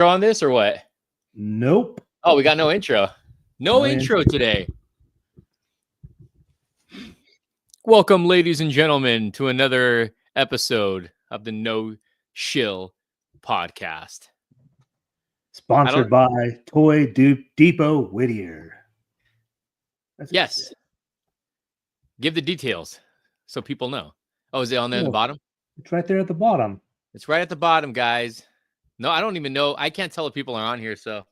On this or what? Nope. Oh, we got no intro. No intro today. Welcome, ladies and gentlemen, to another episode of the No Shill podcast. Sponsored by Toy Depot Whittier. Yes. Give the details so people know. Oh, is it on there at the bottom? It's right there at the bottom. It's right at the bottom, guys. No, I don't even know. I can't tell if people are on here, so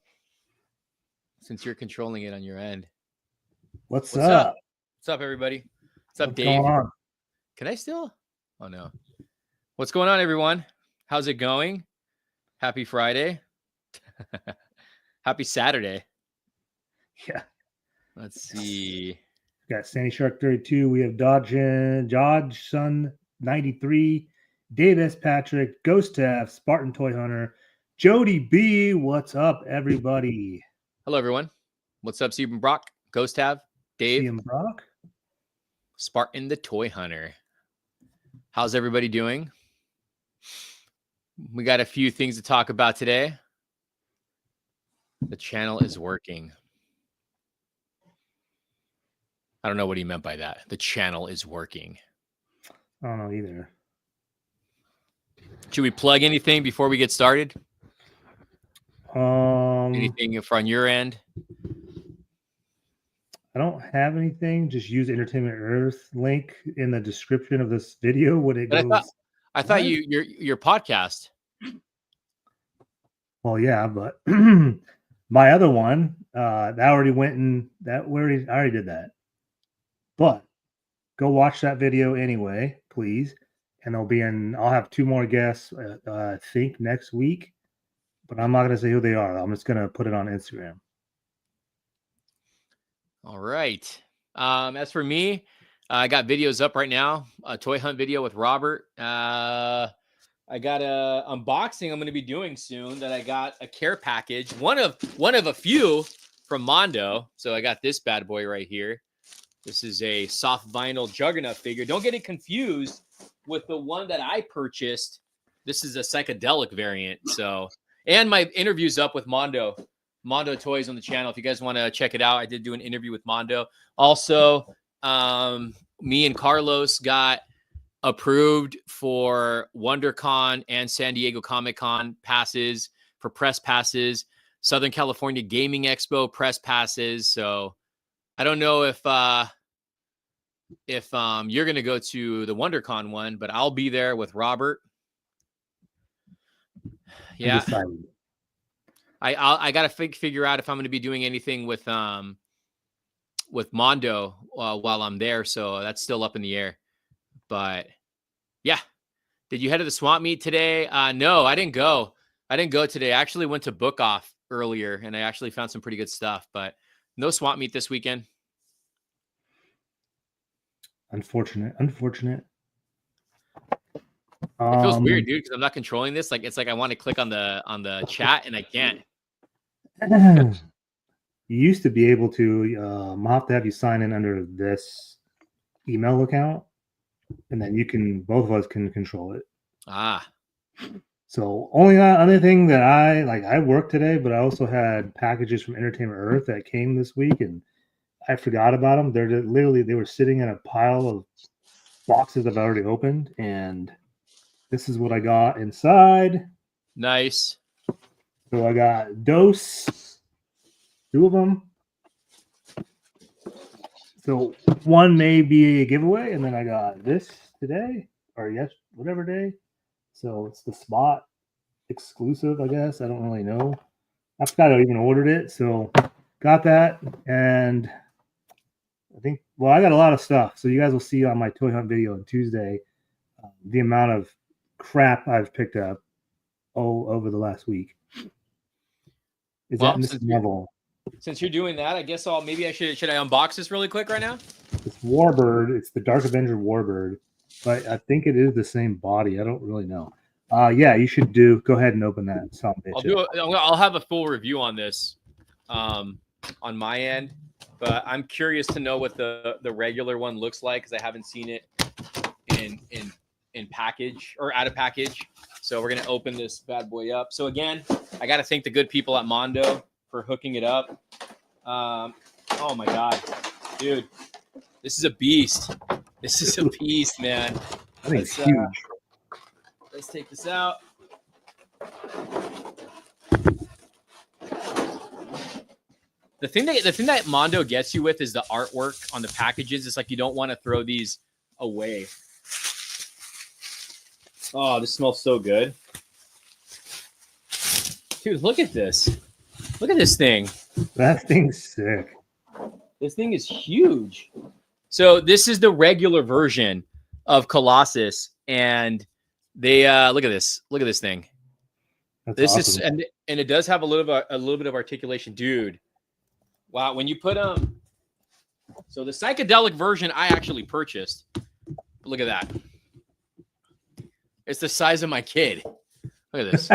since you're controlling it on your end. What's up? What's up, everybody? What's up, Dave? Going on? Can I still? Oh, no. What's going on, everyone? How's it going? Happy Friday. Happy Saturday. Yeah. Let's see. We got Sandy Shark 32. We have Dodge Sun 93, Dave S. Patrick, Ghost F, Spartan Toy Hunter, Jody B. What's up, everybody? Hello, everyone. What's up, Stephen Brock, Ghost Have, Dave, Stephen Brock, Spartan the Toy Hunter. How's everybody doing? We got a few things to talk about today. The channel is working. I don't know what he meant by that. The channel is working. I don't know either. Should we plug anything before we get started? Anything from your end? I don't have anything. Just use Entertainment Earth link in the description of this video when it goes. I thought your podcast. Well, yeah, but my other one, that already went in. I already did that. But go watch that video anyway, please. And I'll have two more guests, I think, next week. But I'm not going to say who they are. I'm just going to put it on Instagram. All right. As for me, I got videos up right now. A toy hunt video with Robert. I got a unboxing I'm going to be doing soon that I got a care package. One of a few from Mondo. So I got this bad boy right here. This is a soft vinyl Juggernaut figure. Don't get it confused with the one that I purchased. This is a psychedelic variant. So, and my interview's up with Mondo Toys on the channel. If you guys want to check it out, I did do an interview with Mondo. Also, me and Carlos got approved for WonderCon and San Diego Comic-Con passes for press passes, Southern California Gaming Expo press passes. So I don't know if you're going to go to the WonderCon one, but I'll be there with Robert. Yeah. I got to figure out if I'm going to be doing anything with Mondo while I'm there. So that's still up in the air. But yeah. Did you head to the swamp meet today? No, I didn't go. I didn't go today. I actually went to Book Off earlier and I actually found some pretty good stuff, but no swamp meet this weekend. Unfortunate. It feels weird, dude, because I'm not controlling this. Like, it's like I want to click on the chat and I can't. You used to be able to. I'll have to have you sign in under this email account, and then both of us can control it. So only other thing that I worked today, but I also had packages from Entertainment Earth that came this week, and I forgot about them. They were sitting in a pile of boxes I've already opened, and this is what I got inside. Nice. So I got Dose, two of them. So one may be a giveaway, and then I got this today, or whatever day. So it's the Spot exclusive, I guess. I don't really know. I forgot I even ordered it, so got that, and I got a lot of stuff. So you guys will see on my toy hunt video on Tuesday the amount of crap I've picked up over the last week. Since you're doing that, I guess should I unbox this really quick right now? It's Warbird. It's the Dark Avenger Warbird, but I think it is the same body. I don't really know. Yeah, you should go ahead and open that. I'll have a full review on this on my end, but I'm curious to know what the regular one looks like because I haven't seen it in package or out of package. So we're going to open this bad boy up. So again, I got to thank the good people at Mondo for hooking it up. Oh my God, dude, this is a beast. This is a beast, man. I think it's huge. Let's take this out. The thing that Mondo gets you with is the artwork on the packages. It's like you don't want to throw these away. Oh, this smells so good. Dude, look at this. Look at this thing. That thing's sick. This thing is huge. So this is the regular version of Colossus, and they look at this. Look at this thing. That's this awesome. is and it does have a little bit of articulation, dude. Wow, when you put so the psychedelic version I actually purchased. Look at that. It's the size of my kid. Look at this.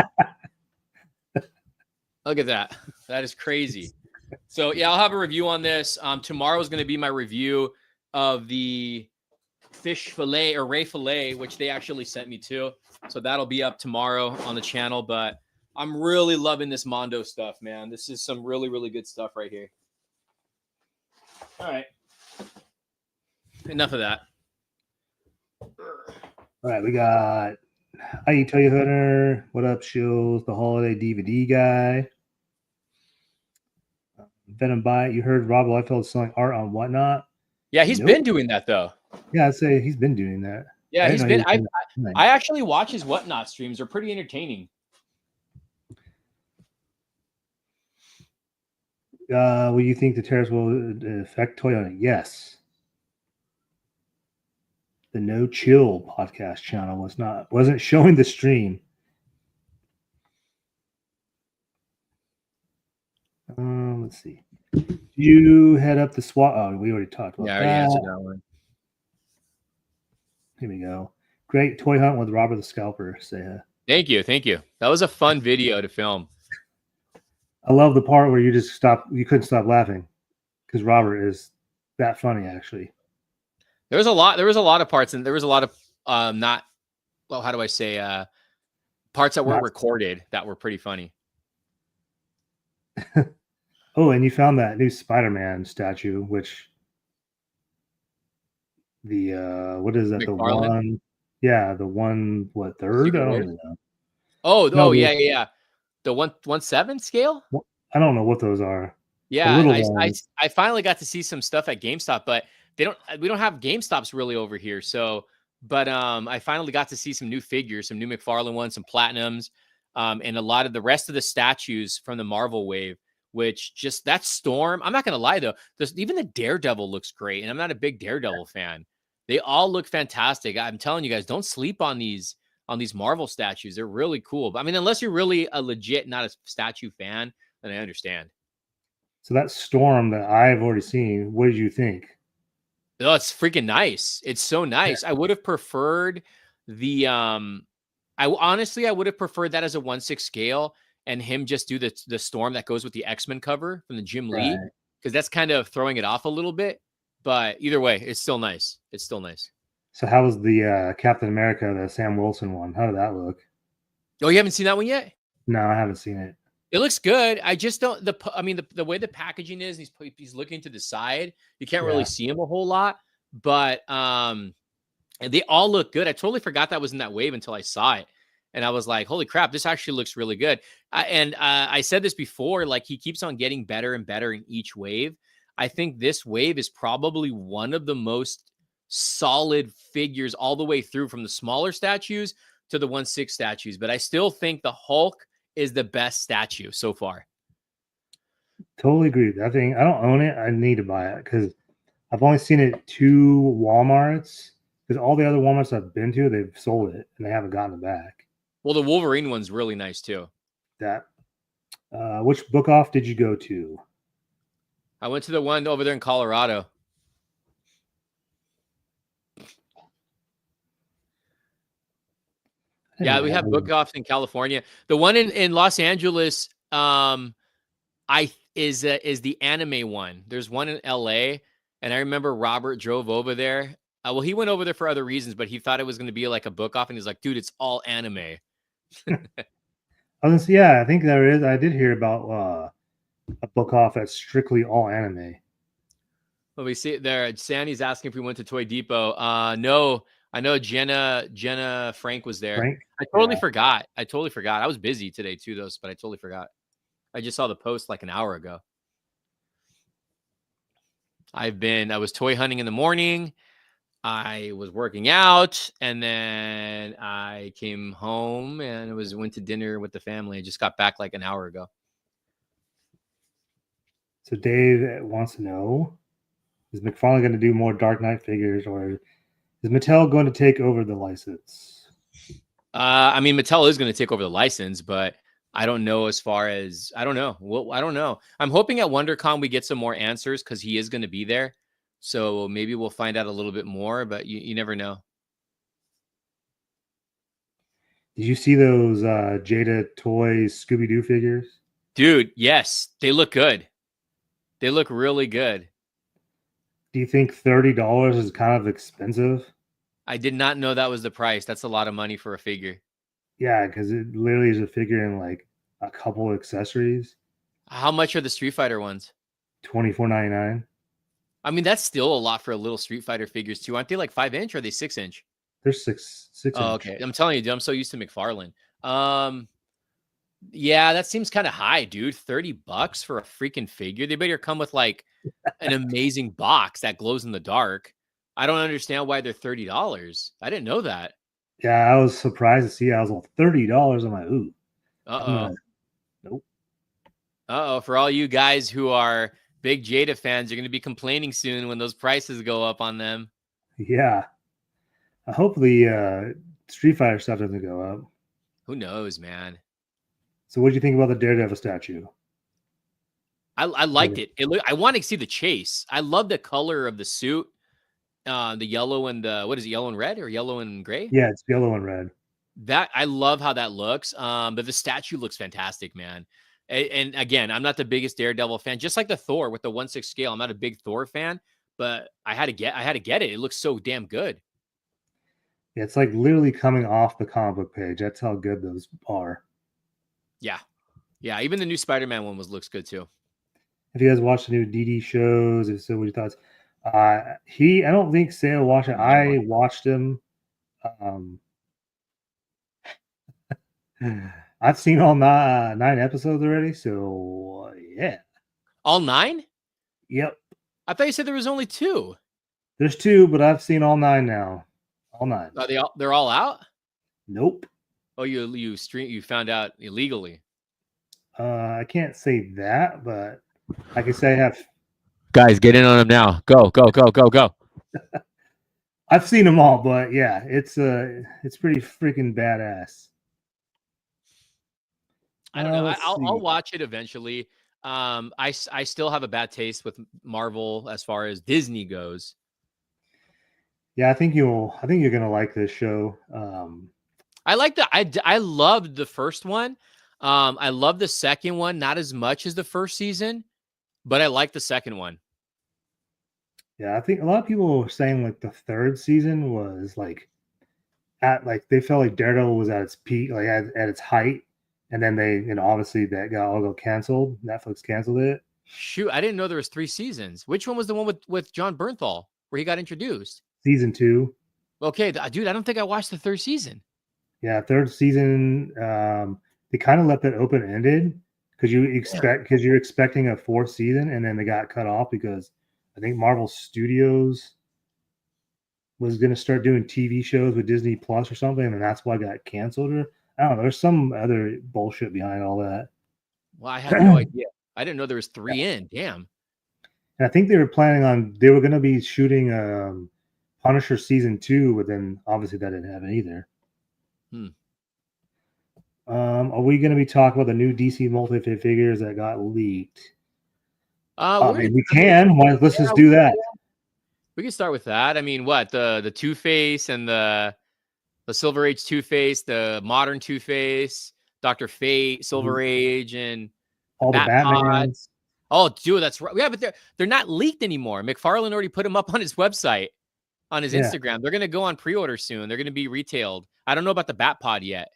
Look at that. That is crazy. So yeah, I'll have a review on this. Tomorrow is going to be my review of the fish fillet or ray fillet, which they actually sent me to. So that'll be up tomorrow on the channel. But I'm really loving this Mondo stuff, man. This is some really, really good stuff right here. All right. Enough of that. All right, we got I Toy Hunter. What up, Shills? The holiday DVD guy. Venom Bite. You heard Rob Liefeld selling art on Whatnot. Yeah, he's been doing that though. Yeah, I'd say he's been doing that. Yeah, he's been. I actually watch his Whatnot streams. They're pretty entertaining. Will you think the tariffs will affect Toyota? Yes. The No Chill podcast channel wasn't showing the stream. Let's see. You head up the SWAT. Oh, we already talked about that. Yeah, I already answered that one. Here we go. Great toy hunt with Robert the Scalper. Say Thank you. That was a fun video to film. I love the part where you couldn't stop laughing because Robert is that funny, actually. There was a lot of parts, and there was a lot of parts that weren't recorded that were pretty funny. Oh, and you found that new Spider-Man statue, which what is that? McFarlane? The one, yeah, the one, what, third? Secret I don't Wave? even know. Oh, yeah. The 1/7 scale? I don't know what those are. Yeah, I finally got to see some stuff at GameStop, but we don't have GameStops really over here. So, but I finally got to see some new figures, some new McFarlane ones, some Platinums, and a lot of the rest of the statues from the Marvel wave, which just that Storm. I'm not gonna lie though, even the Daredevil looks great, and I'm not a big Daredevil fan. They all look fantastic. I'm telling you guys, don't sleep on these Marvel statues. They're really cool. But I mean, unless you're really a legit, not a statue fan, then I understand. So that Storm that I've already seen, what did you think? Oh, it's freaking nice. It's so nice. Yeah. I would have preferred the I would have preferred that as a 1/6 scale and him just do the Storm that goes with the X-Men cover from the Jim Lee, because that's kind of throwing it off a little bit. But either way, it's still nice. It's still nice. So how was the Captain America, the Sam Wilson one? How did that look? Oh, you haven't seen that one yet? No, I haven't seen it. It looks good. I just don't. The way the packaging is, he's looking to the side. You can't really see him a whole lot, but and they all look good. I totally forgot that was in that wave until I saw it, and I was like, "Holy crap, this actually looks really good." I said this before, like he keeps on getting better and better in each wave. I think this wave is probably one of the most solid figures all the way through, from the smaller statues to the 1/6 statues. But I still think the Hulk is the best statue so far. Totally agree. That thing, I don't own it. I need to buy it because I've only seen it 2 Walmarts. Because all the other Walmarts I've been to, they've sold it and they haven't gotten it back. Well, the Wolverine one's really nice too. That. Which book off did you go to? I went to the one over there in Colorado. Yeah, we have book offs in California. The one in Los Angeles, is the anime one. There's one in LA, and I remember Robert drove over there. Well, he went over there for other reasons, but he thought it was going to be like a book off, and he's like, "Dude, it's all anime." Yeah, I think there is. I did hear about a book off that's strictly all anime. Well, we see it there. Sandy's asking if we went to Toy Depot. No, I know Jenna Frank was there. Frank? I totally Yeah. forgot. I totally forgot. I was busy today too, though, but I totally forgot. I just saw the post like an hour ago. I was toy hunting in the morning. I was working out, and then I came home and went to dinner with the family. I just got back like an hour ago. So Dave wants to know: is McFarlane going to do more Dark Knight figures, or is Mattel going to take over the license? I mean, Mattel is going to take over the license, but I don't know as far as I don't know. Well, I don't know. I'm hoping at WonderCon we get some more answers because he is going to be there. So maybe we'll find out a little bit more, but you never know. Did you see those Jada Toys Scooby Doo figures? Dude, yes, they look good. They look really good. Do you think $30 is kind of expensive? I did not know that was the price. That's a lot of money for a figure. Yeah, because it literally is a figure and like a couple accessories. How much are the Street Fighter ones? $24.99. I mean, that's still a lot for a little Street Fighter figures too. Aren't they like 5-inch or are they 6-inch? They're six Oh, inch. okay. I'm telling you, dude, I'm so used to McFarlane. Yeah, that seems kind of high, dude. $30 for a freaking figure. They better come with like an amazing box that glows in the dark. I don't understand why they're $30. I didn't know that. Yeah, I was surprised to see. I was like $30. I'm like, ooh, I'm Uh-oh. gonna nope. Uh-oh. For all you guys who are big Jada fans, you're going to be complaining soon when those prices go up on them. Yeah, hopefully Street Fighter stuff doesn't go up. Who knows, man? So, what do you think about the Daredevil statue? I liked it. I want to see the chase. I love the color of the suit. The yellow and the what is it, yellow and red or yellow and gray? Yeah, it's yellow and red. That I love how that looks. But the statue looks fantastic, man. And again, I'm not the biggest Daredevil fan, just like the Thor with the 1/6 scale. I'm not a big Thor fan, but I had to get it. It looks so damn good. Yeah, it's like literally coming off the comic book page. That's how good those are. Yeah. Yeah. Even the new Spider-Man one looks good too. If you guys watched the new DD shows, if so, what are your thoughts? I don't think Sale watched it. I watched him. Um, I've seen all 9 episodes already, so yeah. All 9? Yep. I thought you said there was only 2. There's 2, but I've seen all 9 now. All 9. Are they're all out? Nope. Oh, you found out illegally. I can't say that, but I can say I have. Guys, get in on them now. Go, go, go, go, go. I've seen them all, but yeah, it's pretty freaking badass. I don't know. Let's I'll see. watch it eventually. I still have a bad taste with Marvel as far as Disney goes. Yeah, I think you're gonna like this show. I like I loved the first one. I love the second one, not as much as the first season, but I like the second one. Yeah, I think a lot of people were saying like the third season was like they felt like Daredevil was at its peak, like at its height, and then they obviously that got all canceled. Netflix canceled it. Shoot, I didn't know there was 3 seasons. Which one was the one with John Bernthal where he got introduced? Season 2. Okay, dude, I don't think I watched the 3rd season. Yeah, third season. They kind of left it open ended because you're expecting a 4th season, and then they got cut off because I think Marvel Studios was going to start doing TV shows with Disney Plus or something, and that's why it got canceled. Or I don't know. There's some other bullshit behind all that. Well, I had no idea. I didn't know there was 3 in. Damn. And I think they were going to be shooting Punisher season 2, but then obviously that didn't happen either. Are we going to be talking about the new DC multi-figures that got leaked? We can. Let's just do that. We can start with that. I mean, what the Two-Face and the Silver Age Two-Face, the modern Two-Face, Dr. Fate, Silver Age, and all the Batmans. Oh, dude, that's right. Yeah, but they're not leaked anymore. McFarlane already put them up on his website, on his Instagram. They're gonna go on pre-order soon. They're gonna be retailed. I don't know about the Bat Pod yet.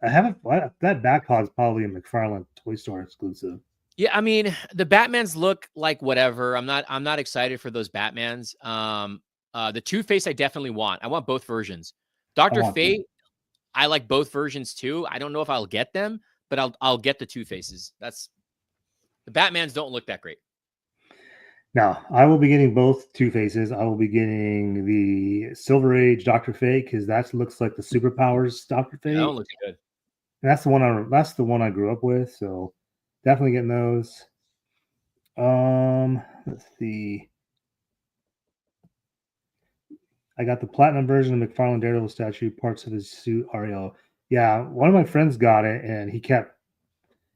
I haven't. That Batpod's probably a McFarlane Toy Store exclusive. Yeah, I mean, the Batmans look like whatever. I'm not excited for those Batmans. The Two-Face I definitely want. I want both versions. I Dr. want to. Fate, I like both versions too. I don't know if I'll get them, but I'll get the Two-Faces. That's the Batmans don't look that great. Now, I will be getting both Two Faces. I will be getting the Silver Age Doctor Fate because that looks like the superpowers Doctor Yeah, that one Fate. looks good. And that's the one I grew up with. So definitely getting those. Let's see. I got the platinum version of McFarlane Daredevil statue. Parts of his suit are Yeah, one of my friends got it and he kept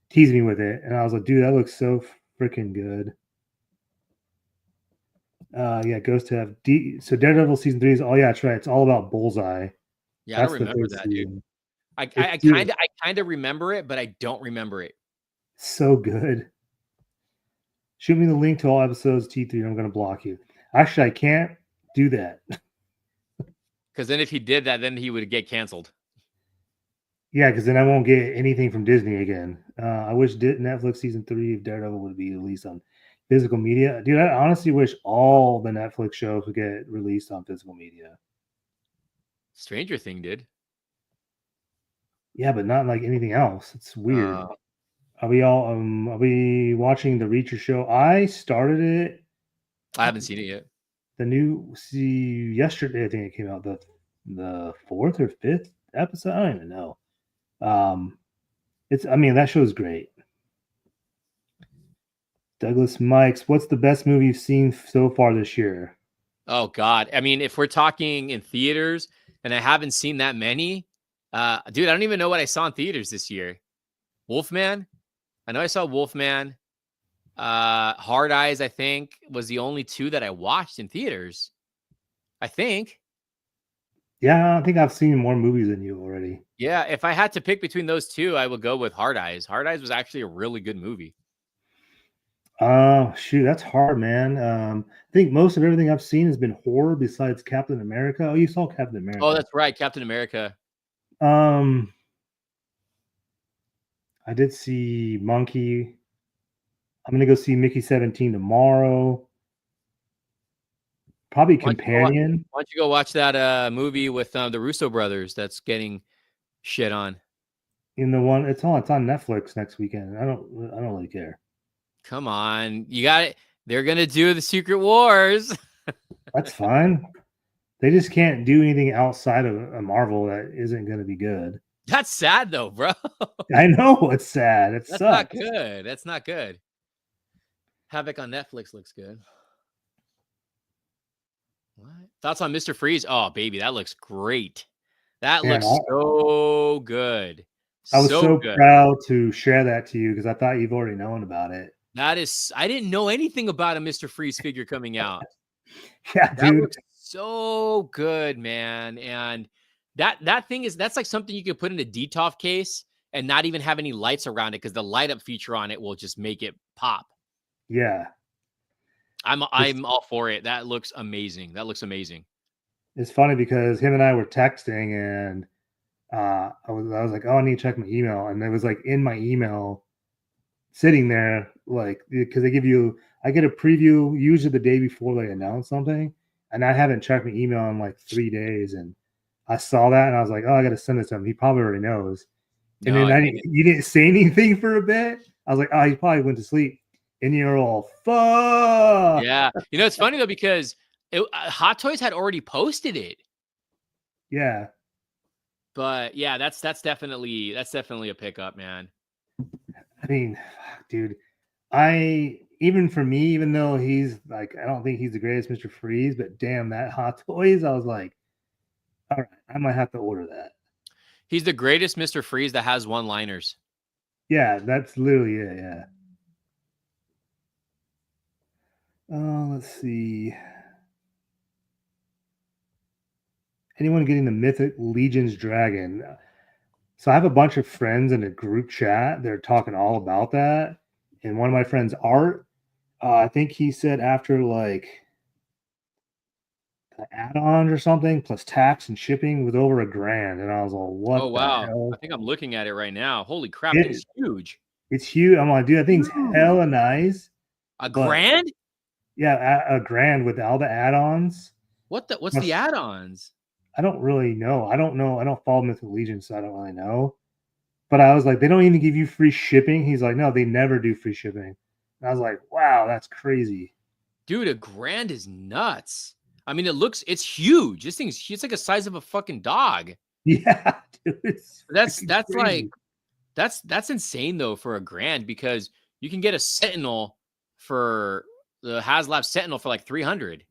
teasing me with it, and I was like, dude, that looks so freaking good. Yeah, Ghost to have so Daredevil season 3 is that's right. It's all about Bullseye. Yeah, I don't That's the remember third that, dude. season. I Dude, kind of remember it, but I don't remember it. so good. Shoot me the link to all episodes T3. I'm gonna block you. Actually, I can't do that. Because then if he did that, then he would get canceled. Yeah, because then I won't get anything from Disney again. I wish Netflix season 3 of Daredevil would be released on physical media. Dude, I honestly wish all the Netflix shows would get released on physical media. Stranger Thing did. Yeah, but not like anything else. It's weird. Are we watching the Reacher show? I started it. I haven't seen it yet. The new yesterday, I think it came out the fourth or fifth episode. I don't even know. That show's great. Douglas Mikes, what's the best movie you've seen so far this year? Oh God. I mean, if we're talking in theaters and I haven't seen that many, dude, I don't even know what I saw in theaters this year. Wolfman. I know I saw Wolfman. Hard Eyes, I think, was the only two that I watched in theaters. I think. Yeah, I think I've seen more movies than you already. Yeah, if I had to pick between those two, I would go with Hard Eyes. Hard Eyes was actually a really good movie. Shoot, that's hard, man. I think most of everything I've seen has been horror besides Captain America. Oh, you saw Captain America. Oh, that's right, Captain America. I did see Monkey. I'm gonna go see Mickey 17 tomorrow. Probably Companion. Why don't you go watch that movie with the Russo brothers that's getting shit on? In the one, it's on Netflix next weekend. I don't really care. Come on, you got it. They're gonna do the Secret Wars. That's fine. They just can't do anything outside of a Marvel that isn't going to be good. That's sad though, bro. I know it's sad. It That's sucks. not good. That's not good. Havoc on Netflix looks good. What? Thoughts on Mr. Freeze? Oh, baby, that looks great. That looks so good. I was so good. proud to share that to you because I thought you've already known about it. That is, I didn't know anything about a Mr. Freeze figure coming out. Yeah, that dude. looks so good, man. And that thing is, that's like something you could put in a DTOF case and not even have any lights around it because the light up feature on it will just make it pop. Yeah. I'm all for it. That looks amazing. That looks amazing. It's funny because him and I were texting and I was like, oh, I need to check my email. And it was like in my email sitting there, like, because I get a preview usually the day before they announce something. And I haven't checked my email in like 3 days. And I saw that and I was like, oh, I got to send it to him. He probably already knows. And then you didn't say anything for a bit. I was like, oh, he probably went to sleep. And you're all, fuck. Yeah. You know, it's funny though, because Hot Toys had already posted it. Yeah. But yeah, that's definitely a pickup, man. I mean, dude, even for me, even though he's like, I don't think he's the greatest Mr. Freeze, but damn, that Hot Toys, I was like, all right, I might have to order that. He's the greatest Mr. Freeze that has one-liners. Yeah, that's literally it. Yeah. Let's see. Anyone getting the Mythic Legion's Dragon? So I have a bunch of friends in a group chat. They're talking all about that. And one of my friends, Art, I think he said after like add-ons or something plus tax and shipping with over $1,000, and I was like, Oh, "What the wow. I hell?" think I'm looking at it right now. Holy crap, It, thing's huge. it's huge. I'm like, dude, that thing's Dude. hella nice, A but grand? yeah, $1,000 with all the add-ons. What's the Plus, add-ons? I don't really know. I don't know. I don't follow Mythic Legion, so I don't really know. But I was like, they don't even give you free shipping. He's like, no, they never do free shipping. And I was like, wow, that's crazy. Dude, a grand is nuts. I mean, it's huge. This thing's it's like the size of a fucking dog. Yeah, dude, it's That's freaking that's like crazy. that's insane though for a grand because you can get a Sentinel for the HasLab Sentinel for like 300.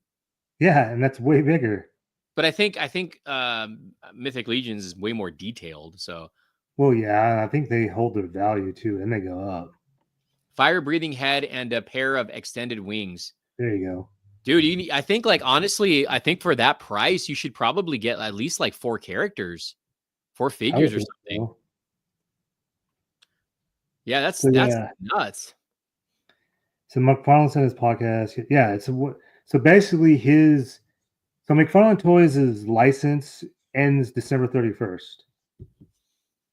Yeah, and that's way bigger. But I think Mythic Legions is way more detailed. So Well, yeah, and I think they hold their value too, and they go up. fire breathing head and a pair of extended wings. There you go. Dude, I think like honestly, I think for that price, you should probably get at least like 4 characters, 4 I would figures or think something. so. Yeah, So that's yeah, nuts. so McFarlane sent his podcast. Yeah, it's so basically his so McFarlane Toys' license ends December 31st.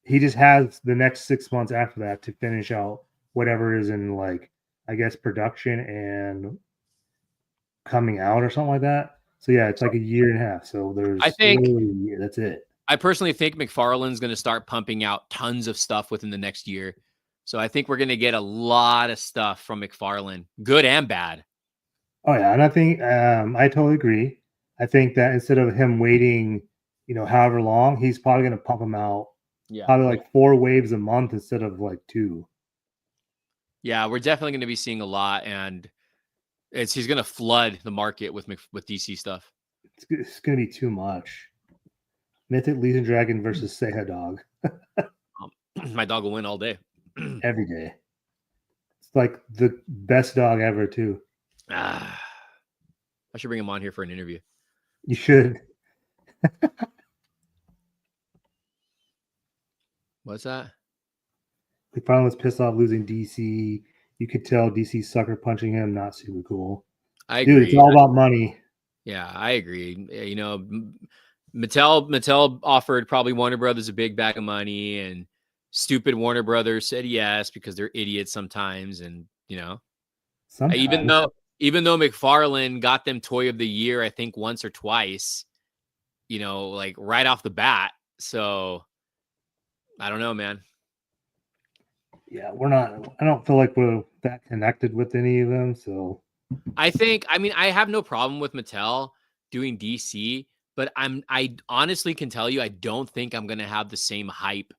He just has the next 6 months after that to finish out whatever is in like I guess production and coming out or something like that. So yeah, it's like a year and a half. So I there's think literally a year. That's it. I personally think McFarlane's going to start pumping out tons of stuff within the next year. So I think we're going to get a lot of stuff from McFarlane, good and bad. Oh yeah, and I think I totally agree. I think that instead of him waiting, however long, he's probably going to pump them out Yeah. probably like 4 waves a month instead of like 2. Yeah, we're definitely going to be seeing a lot, and he's going to flood the market with DC stuff. It's going to be too much. Mythic Legion Dragon versus Seha Dog My dog will win all day. every day. It's like the best dog ever too. I should bring him on here for an interview. You should. What's that? McFarlane was pissed off losing DC. You could tell DC sucker punching him. Not super cool. I Dude, it's agree. all about money. Yeah, I agree. You know, Mattel offered probably Warner Brothers a big bag of money, and stupid Warner Brothers said yes because they're idiots sometimes. And even Sometimes. though McFarlane got them Toy of the Year, I think once or twice, like right off the bat. So I don't know, man. Yeah, we're not. I don't feel like we're that connected with any of them. So I mean, I have no problem with Mattel doing DC, but I honestly can tell you, I don't think I'm gonna have the same hype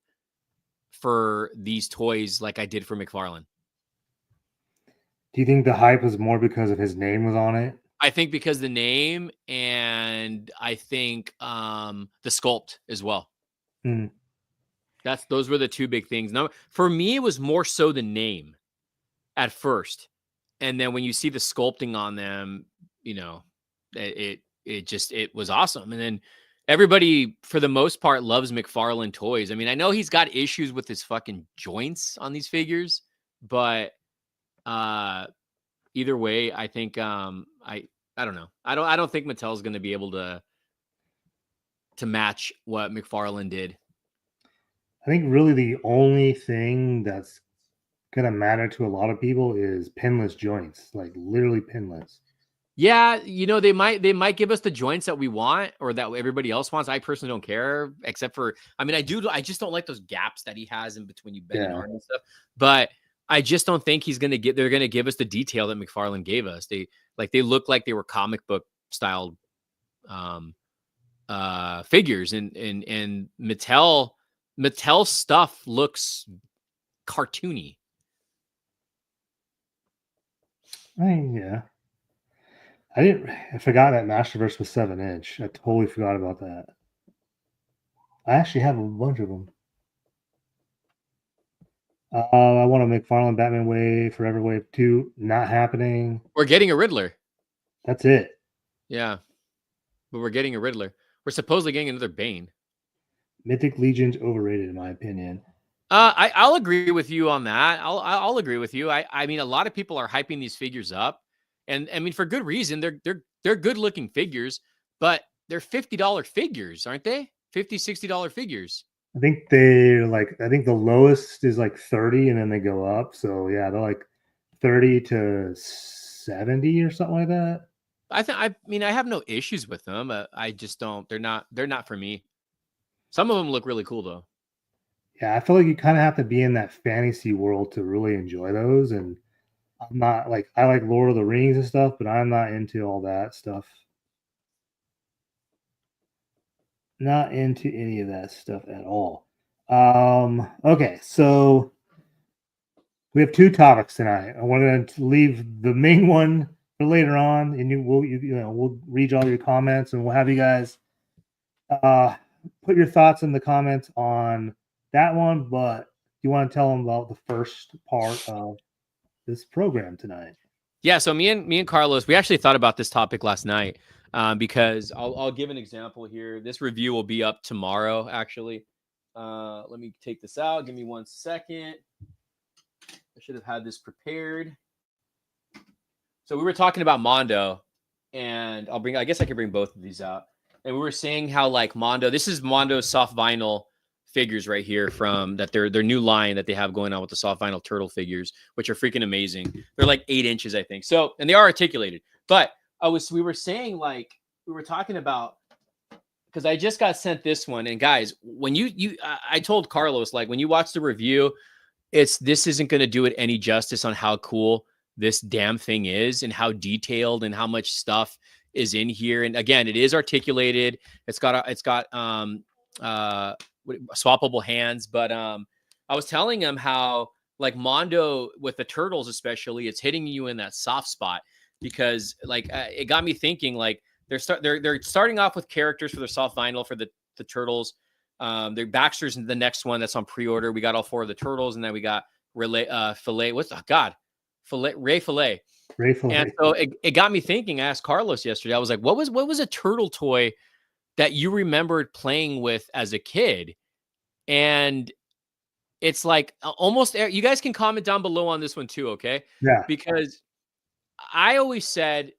for these toys like I did for McFarlane. do you think the hype was more because of his name was on it? I think because the name, and I think the sculpt as well. Hmm. Those were the two big things. Now, for me, it was more so the name at first, and then when you see the sculpting on them, it was awesome. And then everybody, for the most part, loves McFarlane toys. I mean, I know he's got issues with his fucking joints on these figures, but either way, I think I don't know. I don't think Mattel's going to be able to match what McFarlane did. I think really the only thing that's gonna matter to a lot of people is pinless joints, like literally pinless. Yeah, they might give us the joints that we want or that everybody else wants. I personally don't care, except for I mean, I just don't like those gaps that he has in between you bending arm and stuff. But I just don't think they're gonna give us the detail that McFarlane gave us. They look like they were comic book style figures, and Mattel stuff looks cartoony. Yeah. I forgot that Masterverse was 7-inch. I totally forgot about that. I actually have a bunch of them. I want to McFarlane Batman Wave, Forever Wave 2. Not happening. We're getting a Riddler. That's it. Yeah. But we're getting a Riddler. We're supposedly getting another Bane. Mythic Legion's overrated, in my opinion. I'll agree with you on that. I'll agree with you. I mean, a lot of people are hyping these figures up, and I mean for good reason. They're good looking figures, but they're $50 figures, aren't they? $50, $60 figures. I think the lowest is like 30 and then they go up. So yeah, they're like 30 to 70 or something like that. I mean, I have no issues with them. I just don't. They're not for me. Some of them look really cool though. Yeah, I feel like you kind of have to be in that fantasy world to really enjoy those. And I'm not like I like Lord of the Rings and stuff, but I'm not into all that stuff. Not into any of that stuff at all. Okay, so we have two topics tonight. I wanted to leave the main one for later on, and we'll read all your comments, and we'll have you guys put your thoughts in the comments on that one. But you want to tell them about the first part of this program tonight? Yeah. So me and Carlos, we actually thought about this topic last night because I'll give an example here. This review will be up tomorrow. Actually, let me take this out. Give me 1 second. I should have had this prepared. So we were talking about Mondo, and I guess I could bring both of these out. And we were saying how like Mondo, this is Mondo's soft vinyl figures right here from that their new line that they have going on with the soft vinyl turtle figures, which are freaking amazing. They're like 8 inches, I think. So, and they are articulated. But we were saying like we were talking about because I just got sent this one, and guys, when I told Carlos like when you watch the review, this isn't going to do it any justice on how cool this damn thing is and how detailed and how much stuff is in here. And again, it is articulated. It's got swappable hands. But I was telling him how like Mondo with the turtles, especially, it's hitting you in that soft spot because like it got me thinking like they're starting off with characters for their soft vinyl for the turtles. Their Baxter's the next one that's on pre-order. We got all 4 of the turtles, and then we got Filet. Ray Filet. And so it got me thinking. I asked Carlos yesterday. I was like, what was a turtle toy that you remembered playing with as a kid? And it's like almost you guys can comment down below on this one too, okay? Yeah. Because I always said,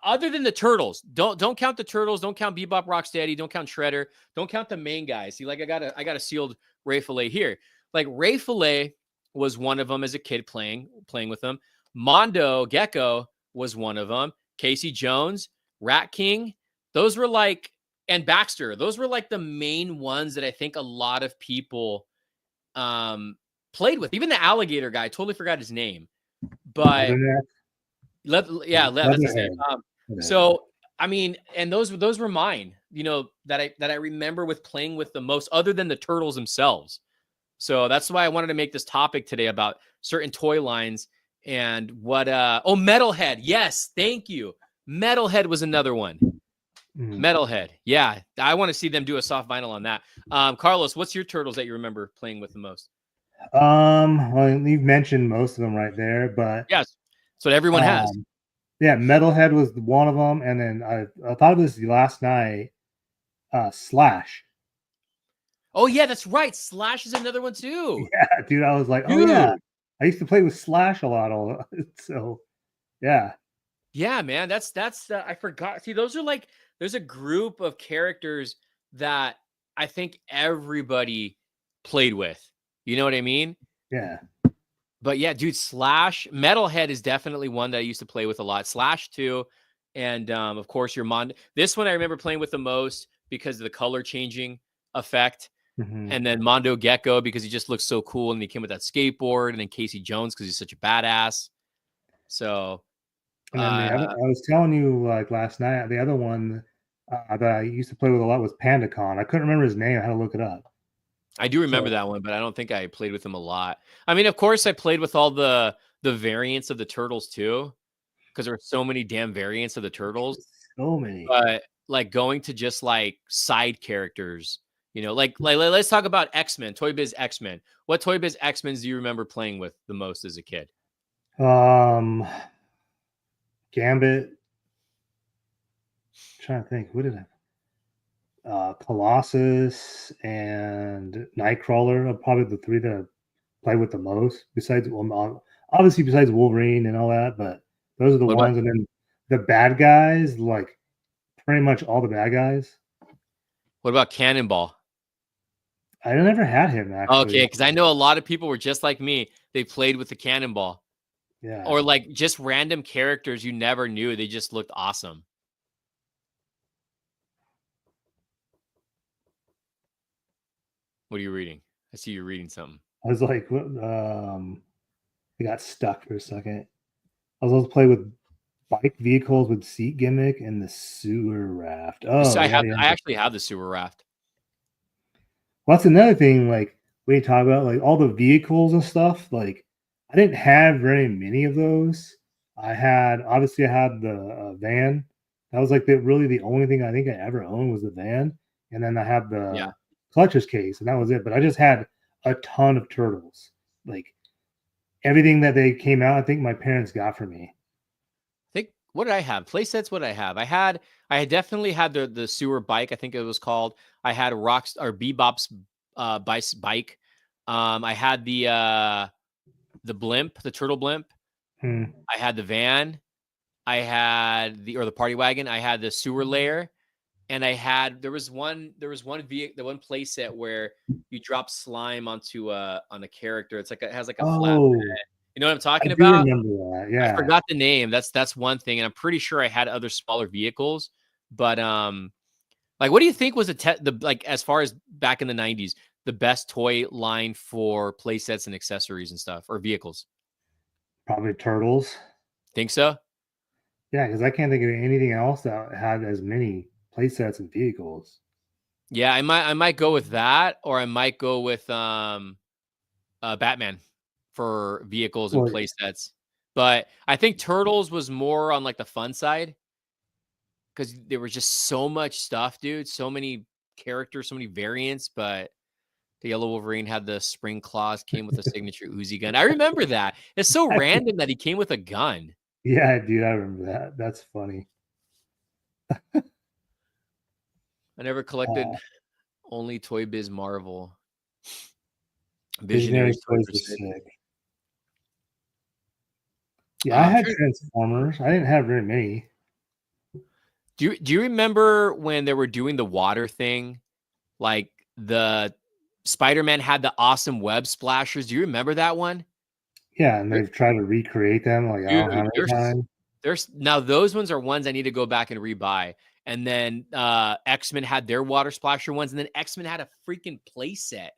other than the turtles, don't count the turtles, don't count Bebop Rocksteady, don't count Shredder, don't count the main guys. See, like I got a sealed Ray Filet here. Like Ray Filet was one of them as a kid playing with them. Mondo Gecko was one of them. Casey Jones, Rat King, those were like, and Baxter, those were like the main ones that I think a lot of people played with. Even the alligator guy, I totally forgot his name, but that's his name. So I mean, and those were mine, you know, that I remember with playing with the most, other than the turtles themselves. So that's why I wanted to make this topic today about certain toy lines and what Metalhead. Yes, thank you. Metalhead was another one. Metalhead. Yeah, I want to see them do a soft vinyl on that. Carlos, what's your turtles that you remember playing with the most? Well, you've mentioned most of them right there, but yes, that's what everyone has. Yeah, Metalhead was one of them, and then I thought of this last night. Slash. Oh yeah, that's right. Slash is another one too. Yeah, dude, I was like, dude. Oh yeah, I used to play with Slash a lot. So, yeah. Yeah, man, that's I forgot. See, those are like there's a group of characters that I think everybody played with. You know what I mean? Yeah. But yeah, dude, Slash, Metalhead is definitely one that I used to play with a lot. Slash too, and of course your Mondo. This one I remember playing with the most because of the color changing effect. And then Mondo Gecko because he just looks so cool, and he came with that skateboard, and then Casey Jones because he's such a badass. So, and then I was telling you like last night, the other one that I used to play with a lot was PandaCon. I couldn't remember his name. I had to look it up. I do remember that one, but I don't think I played with him a lot. I mean, of course, I played with all the variants of the turtles too, because there are so many damn variants of the turtles. So many. But like going to just like side characters. You know, like let's talk about X-Men, Toy Biz X-Men. What Toy Biz X-Men do you remember playing with the most as a kid? Gambit. I'm trying to think. What did I? Colossus and Nightcrawler are probably the 3 that I play with the most. Besides, obviously besides Wolverine and all that, but those are the ones. And then the bad guys like pretty much all the bad guys. What about Cannonball? I never had him actually. Okay, because I know a lot of people were just like me. They played with the Cannonball. Yeah. Or like just random characters you never knew. They just looked awesome. What are you reading? I see you reading something. I was like, I got stuck for a second. I was able to play with bike vehicles with seat gimmick and the sewer raft. Oh, I yeah, have. yeah. I actually have the sewer raft. Well, that's another thing. Like we talk about, like all the vehicles and stuff. Like I didn't have very many of those. I had obviously I had the van. That was like the only thing I think I ever owned was the van, and then I had Yeah. the clutches case, and that was it. But I just had a ton of turtles. Like everything that they came out, I think my parents got for me. I think what did I have? Playsets. What did I have? I had definitely had the sewer bike. I think it was called. I had Rocks or Bebop's bike. I had the blimp, the turtle blimp. Hmm. I had the van. I had the party wagon. I had the sewer layer, and there was one vehicle, the one playset where you drop slime onto on a character. It's like it has like a flat. Oh, You know what I'm I talking do about? remember that. I Yeah, forgot the name. That's one thing, and I'm pretty sure I had other smaller vehicles. But like, what do you think was the like as far as back in the '90s, the best toy line for play sets and accessories and stuff or vehicles? probably turtles. Think so? Yeah, because I can't think of anything else that had as many playsets and vehicles. Yeah, I might go with that, or I might go with Batman for vehicles and Well, play sets. But I think Turtles was more on like the fun side because there was just so much stuff, dude. So many characters, so many variants. But the Yellow Wolverine had the spring claws, came with a signature Uzi gun. I remember that. It's so random that he came with a gun. yeah, dude, I remember that. That's funny. I never collected Uh, only Toy Biz Marvel. Visionary Visionaries Toys Toys were was sick. sick. Yeah, I I'm had trying. Transformers. I didn't have very many. Do you remember when they were doing the water thing? Like the Spider-Man had the awesome web splashers. Do you remember that one? Yeah, and There- they've tried to recreate them like I don't know how Dude, many times. there's now those ones are ones I need to go back and rebuy. And then X-Men had their water splasher ones, and then X-Men had a freaking playset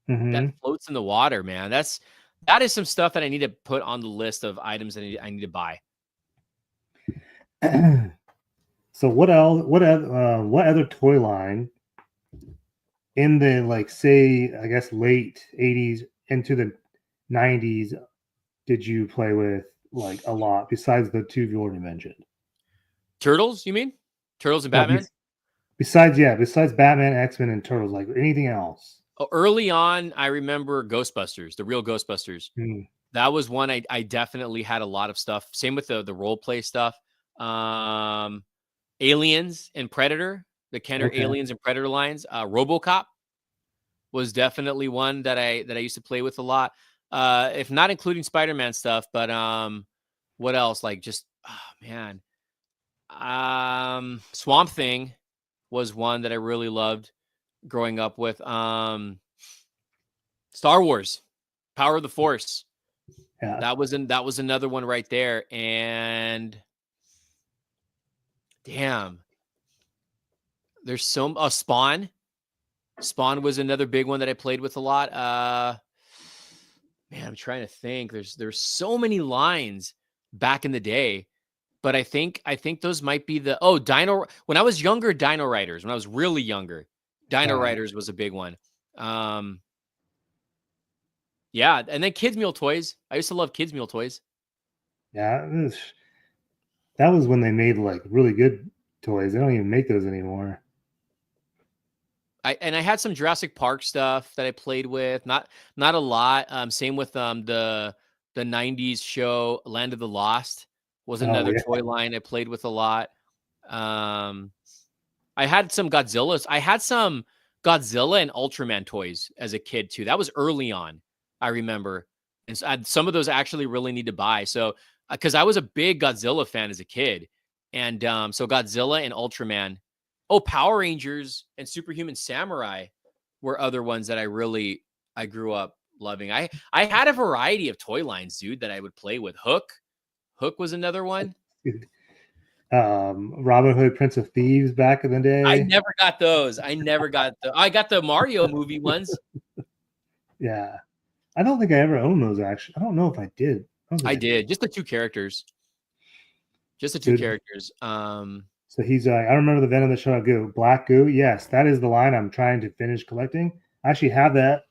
that Hmm. floats in the water, man. That is some stuff that I need to put on the list of items that I need to buy. So what else? What other toy line in the like say I guess late '80s into the '90s did you play with like a lot besides the two you already mentioned? Turtles, you mean? Turtles and No, Batman? besides Batman, X-Men, and Turtles, like anything else? Oh, early on, I remember Ghostbusters, the real Ghostbusters. Mm, That was one I definitely had a lot of stuff. Same with the role play stuff. Um, Aliens and Predator, the Kenner okay. Aliens and Predator lines. RoboCop was definitely one that I used to play with a lot. If not including Spider-Man stuff, but what else? Like just oh man. Swamp Thing was one that I really loved growing up with. Star Wars, Power of the Force. Yeah. That was another one right there. And damn, there's so Spawn. Spawn was another big one that I played with a lot. Man, I'm trying to think. There's so many lines back in the day, but I think those might be the Dino. When I was younger, Dino Riders. When I was really younger, Dino Yeah. Riders was a big one. Um, yeah, and then kids meal toys. I used to love kids meal toys. Yeah. That was when they made like really good toys. They don't even make those anymore. I had some Jurassic Park stuff that I played with. Not a lot. Same with the '90s show Land of the Lost was Oh another yeah. toy line I played with a lot. Um, I had some Godzillas. I had some Godzilla and Ultraman toys as a kid too. That was early on. I remember, and some of those I actually really need to buy. Because I was a big Godzilla fan as a kid, and so Godzilla and Ultraman Oh, Power Rangers and Superhuman Samurai were other ones that I grew up loving. I had a variety of toy lines, dude, that I would play with. Hook was another one. Robin Hood, Prince of Thieves back in the I day. never got those. I got the Mario movie ones. Yeah. I don't think I ever owned those, actually. I don't know if I did. I did. Just the two characters. Just the two Dude. characters. So he's I remember the Venom that shot out goo. Black goo. Yes, that is the line I'm trying to finish collecting. I actually have that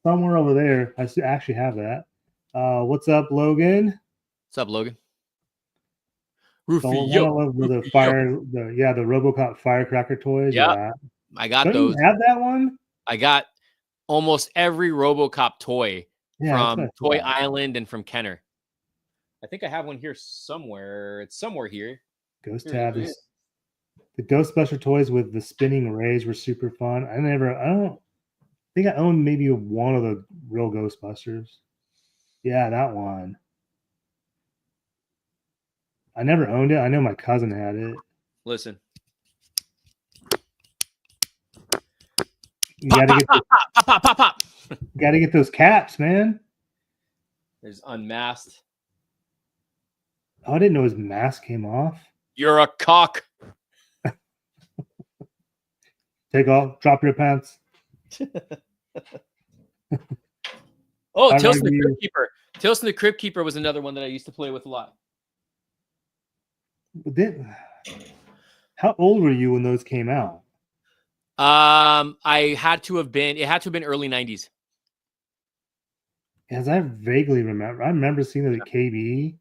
somewhere over there. I actually have that. What's up, Logan? What's up, Logan? The one I love with the fire, the RoboCop firecracker toys. Yep. Yeah, I got Don't those. You have that one? I got almost every RoboCop toy from Toy thought. Island and from Kenner. I think I have one here somewhere. It's somewhere here. Ghost Tab is the Ghostbuster toys with the spinning rays were super fun. I don't think I owned maybe one of the real Ghostbusters. Yeah, that one. I never owned it. I know my cousin had it. Listen. You gotta get pop. You gotta get those caps, man. There's unmasked. Oh, I didn't know his mask came off. You're a cock. Take off. Drop your pants. Oh, Tales from the Crypt Keeper. Tales from the Crypt Keeper was another one that I used to play with a lot. How old were you when those came out? It had to have been early 90s. As I vaguely remember, I remember seeing it at KB.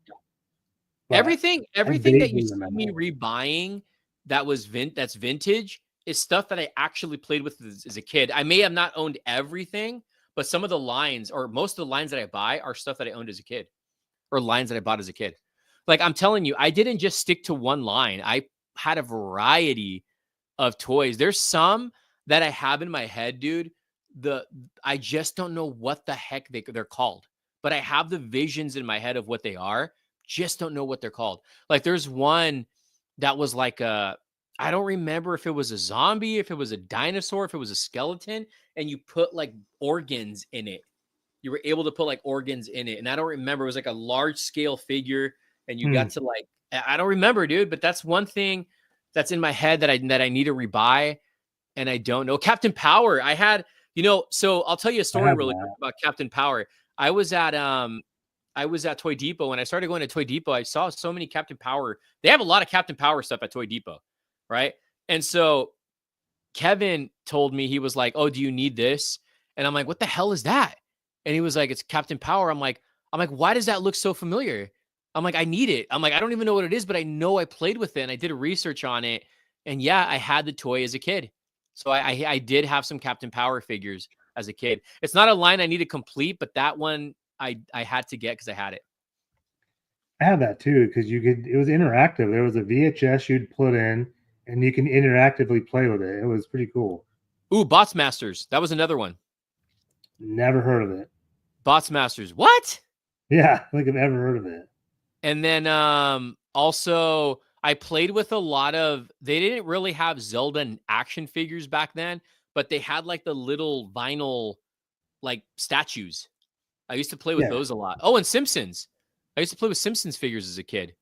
Everything that you see me rebuying that's vintage is stuff that I actually played with as a kid. I may have not owned everything, but some of the lines or most of the lines that I buy are stuff that I owned as a kid or lines that I bought as a kid. Like I'm telling you, I didn't just stick to one line. I had a variety of toys. There's some that I have in my head, dude. I just don't know what the heck they're called, but I have the visions in my head of what they are. Just don't know what they're called. Like there's one that was like I don't remember if it was a zombie, if it was a dinosaur, if it was a skeleton, and you put like organs in it. You were able to put like organs in it. And I don't remember. It was like a large scale figure. And you got to like, I don't remember, dude, but that's one thing that's in my head that I need to rebuy. And I don't know. Captain Power. I had, so I'll tell you a story really quick about Captain Power. I was at Toy Depot. When I started going to Toy Depot, I saw so many Captain Power. They have a lot of Captain Power stuff at Toy Depot. Right. And so Kevin told me, he was like, oh, do you need this? And I'm like, what the hell is that? And he was like, it's Captain Power. I'm like, why does that look so familiar? I'm like, I need it. I'm like, I don't even know what it is, but I know I played with it and I did a research on it. And yeah, I had the toy as a kid. So I did have some Captain Power figures as a kid. It's not a line I need to complete, but that one I had to get because I had it. I have that too, because it was interactive. There was a VHS you'd put in and you can interactively play with it. It was pretty cool. Ooh, Bots Masters. That was another one. Never heard of it. Bots Masters. What? Yeah, I don't think I've ever heard of it. And then also I played with a lot of, they didn't really have Zelda and action figures back then, but they had like the little vinyl like statues. I used to play with those a lot. Oh, and Simpsons. I used to play with Simpsons figures as a kid.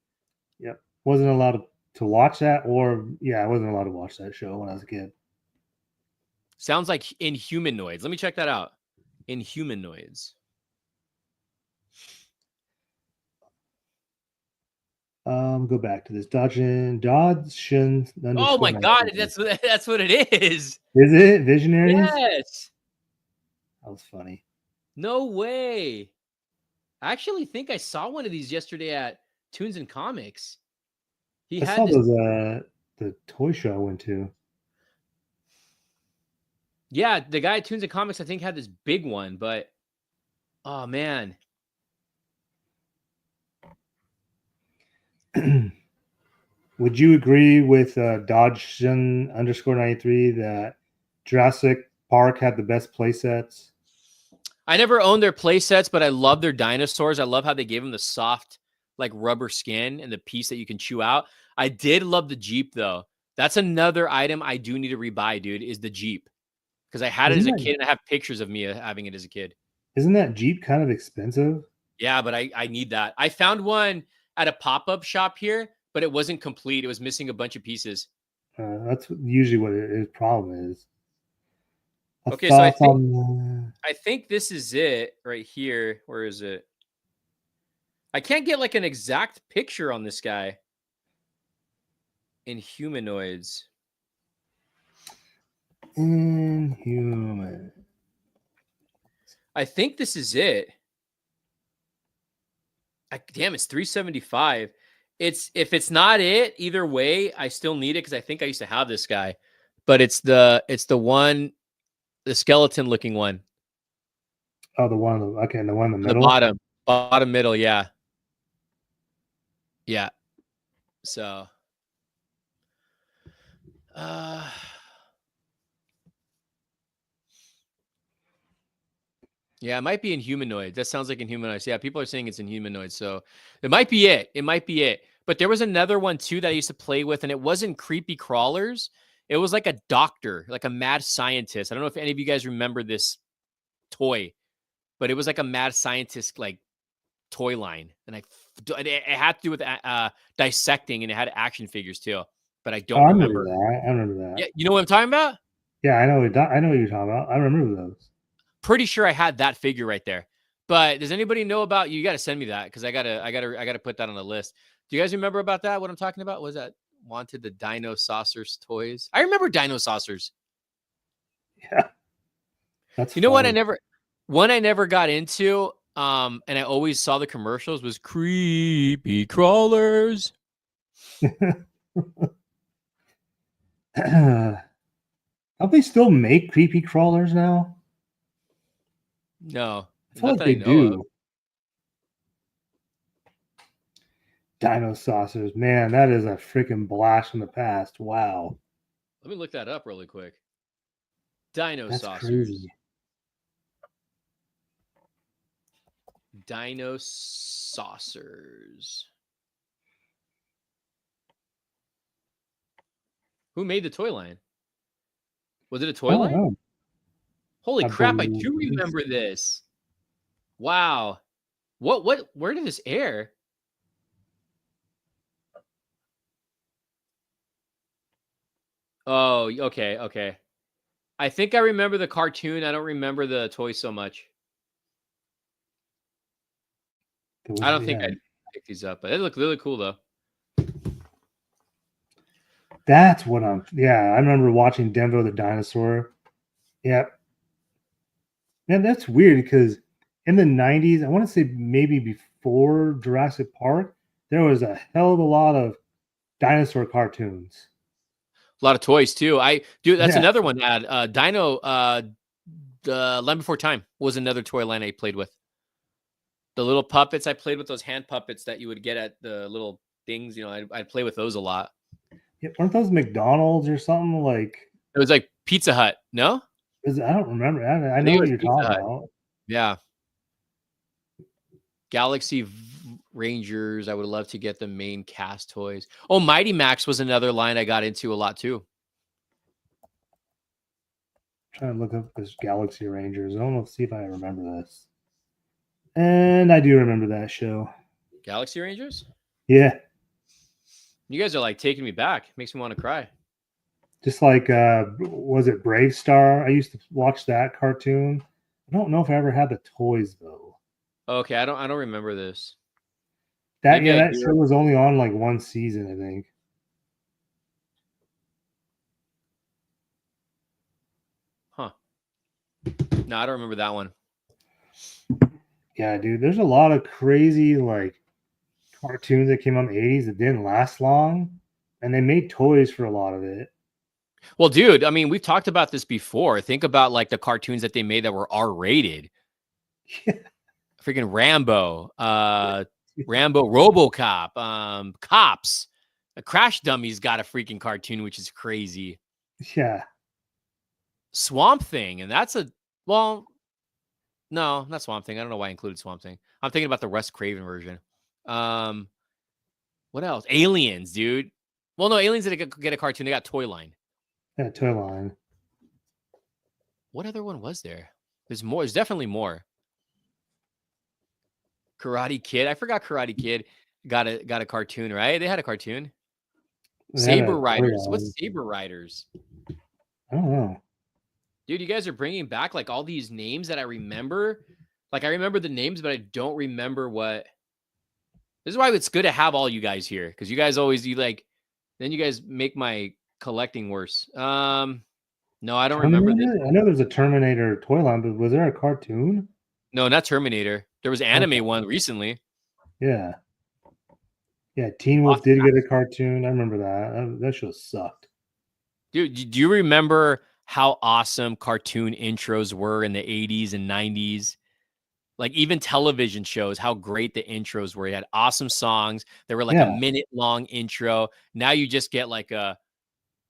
Yep. Wasn't allowed to watch that, I wasn't allowed to watch that show when I was a kid. Sounds like Inhumanoids. Let me check that out. Inhumanoids. Go back to this Dodson. Oh my God, that's what it is. Is it Visionaries? Yes. That was funny. No way. I actually think I saw one of these yesterday at Tunes and Comics. I saw those the toy show I went to. Yeah, the guy at Tunes and Comics I think had this big one, but oh man. Would you agree with Dodgson_93 that Jurassic Park had the best play sets? I never owned their play sets, but I love their dinosaurs. I love how they gave them the soft, like rubber skin and the piece that you can chew out. I did love the Jeep though. That's another item I do need to rebuy, dude, is the Jeep. Because I had it as Isn't a that kid and I have pictures of me having it as a kid. isn't that Jeep kind of expensive? Yeah, but I need that. I found one at a pop-up shop here, but it wasn't complete. It was missing a bunch of pieces. That's usually what his problem is. Okay, so Thoughts on I think this is it right here. Where is it? I can't get like an exact picture on this guy in humanoids. Inhuman? I think this is it. Damn, it's 375. It's if it's not it, either way, I still need it because I think I used to have this guy. But it's the one, the skeleton looking one. Oh, the one. Okay, the one in the The middle. bottom middle, yeah. Yeah. So uh yeah, it might be in humanoids. That sounds like in humanoids. Yeah, people are saying it's in humanoids. So it might be it. It might be it. But there was another one too that I used to play with, and it wasn't creepy crawlers. It was like a doctor, like a mad scientist. I don't know if any of you guys remember this toy, but it was like a mad scientist like toy line, and it had to do with dissecting, and it had action figures too. But I Oh, don't I remember remember. that. I remember that. Yeah, you know what I'm talking about? Yeah, I know. I know what you're talking about. I remember those. Pretty sure I had that figure right there. But does anybody know about? You got to send me that because I gotta put that on the list. Do you guys remember about that? What I'm talking about? Was that wanted the Dino Saucers toys? I remember Dino Saucers. Yeah, that's You know what? funny. One I never got into. And I always saw the commercials was creepy crawlers. Don't they still make creepy crawlers now? No, I feel not like that I they know of. do. Dino saucers, man, that is a freaking blast from the past. Wow, Let me look that up really quick. Dino that's Saucers. crazy. Dino Saucers. Who made the toy line? Was it a I toy don't line? know. Holy I crap, I believe do remember this. Wow. Where did this air? Oh, okay. I think I remember the cartoon. I don't remember the toy so much. I don't think yeah, I'd pick these up, but they look really cool though. that's what I'm. Yeah, I remember watching Denvo the dinosaur. Yeah, man, that's weird because in the '90s, I want to say maybe before Jurassic Park, there was a hell of a lot of dinosaur cartoons. A lot of toys too. That's Yeah, another one. Ad Dino. The Land Before Time was another toy line I played with. The little puppets I played with, those hand puppets that you would get at the little things. You know, I'd play with those a lot. yeah, weren't those McDonald's or something like? It was like Pizza Hut. No, I don't remember. I I think know it what was you're Pizza talking Hut. about. Yeah, Rangers. I would love to get the main cast toys. Oh, Mighty Max was another line I got into a lot too. Trying to look up this Galaxy Rangers. I don't know. See if I remember this. And I do remember that show. Galaxy Rangers. Yeah, You guys are like taking me back. Makes me want to cry. just like was it Brave Star? I used to watch that cartoon. I don't know if I ever had the toys though. Okay, I don't remember this. That Maybe yeah, I that do. show was only on like one season, I think. Huh. No, I don't remember that one. Yeah, dude, there's a lot of crazy like cartoons that came out in the '80s that didn't last long, and they made toys for a lot of it. Well, dude, I mean, we've talked about this before. Think about like the cartoons that they made that were R-rated. Freaking Rambo, RoboCop, Cops. Crash Dummies got a freaking cartoon, which is crazy. Yeah, Swamp Thing, and that's well, no, not Swamp Thing. I don't know why I included Swamp Thing. I'm thinking about the Wes Craven version. What else? Aliens, dude. Well, no, Aliens didn't get a cartoon. They got Toy Line. Yeah, Toy Line. What other one was there? There's more. There's definitely more. Karate Kid. I forgot Karate Kid got a cartoon, right? They had a cartoon. They had Saber a Toy Riders. Line. What's Saber Riders? I don't know. Dude, you guys are bringing back like all these names that I remember. Like I remember the names, but I don't remember what. This is why it's good to have all you guys here because you guys always then you guys make my collecting worse. No, I don't remember this Terminator? I one. know there's a Terminator toy line, but was there a cartoon? No, not Terminator. There was an Okay. anime one recently. Yeah. Yeah, Teen Wolf Lost did Track. get a cartoon. I remember that. That show sucked. Dude, do you remember how awesome cartoon intros were in the 80s and 90s? Like even television shows, how great the intros were. You had awesome songs. They were like a Yeah. minute long intro. Now you just get like a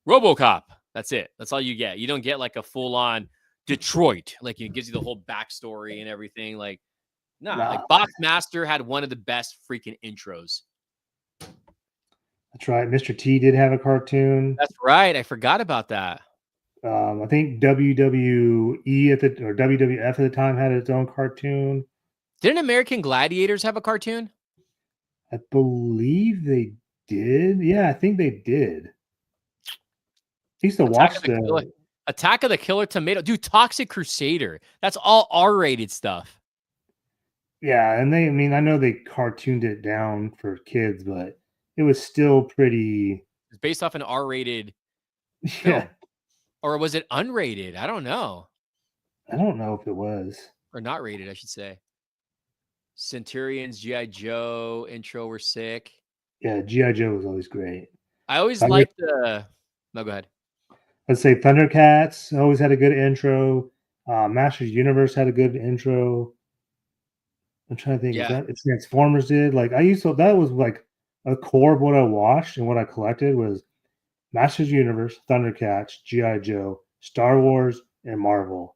RoboCop. That's it. That's all you get. You don't get like a full on Detroit. Like it gives you the whole backstory and everything. Like, nah, Nah, like Boxmaster had one of the best freaking intros. that's right. Mr. T did have a cartoon. That's right. I forgot about that. I think WWE or WWF at the time had its own cartoon. Didn't American Gladiators have a cartoon? I believe they did. Yeah, I think they did. I used to Attack watch of the Killer. Attack of the Killer Tomato. Dude, Toxic Crusader. That's all R-rated stuff. Yeah, and I mean, I know they cartooned it down for kids, but it was still pretty. It's based off an R-rated Yeah, film. Or was it unrated? I don't know. I don't know if it was. Or not rated, I should say. Centurions, G.I. Joe intro were sick. Yeah, GI Joe was always great. I always Thunder, liked the. No, go ahead. let's say Thundercats always had a good intro. Masters Universe had a good intro. I'm trying to think. Is Yeah, that it's Transformers did? Like I used to. That was like a core of what I watched and what I collected was Masters Universe, Thundercats, GI Joe, Star Wars, and Marvel.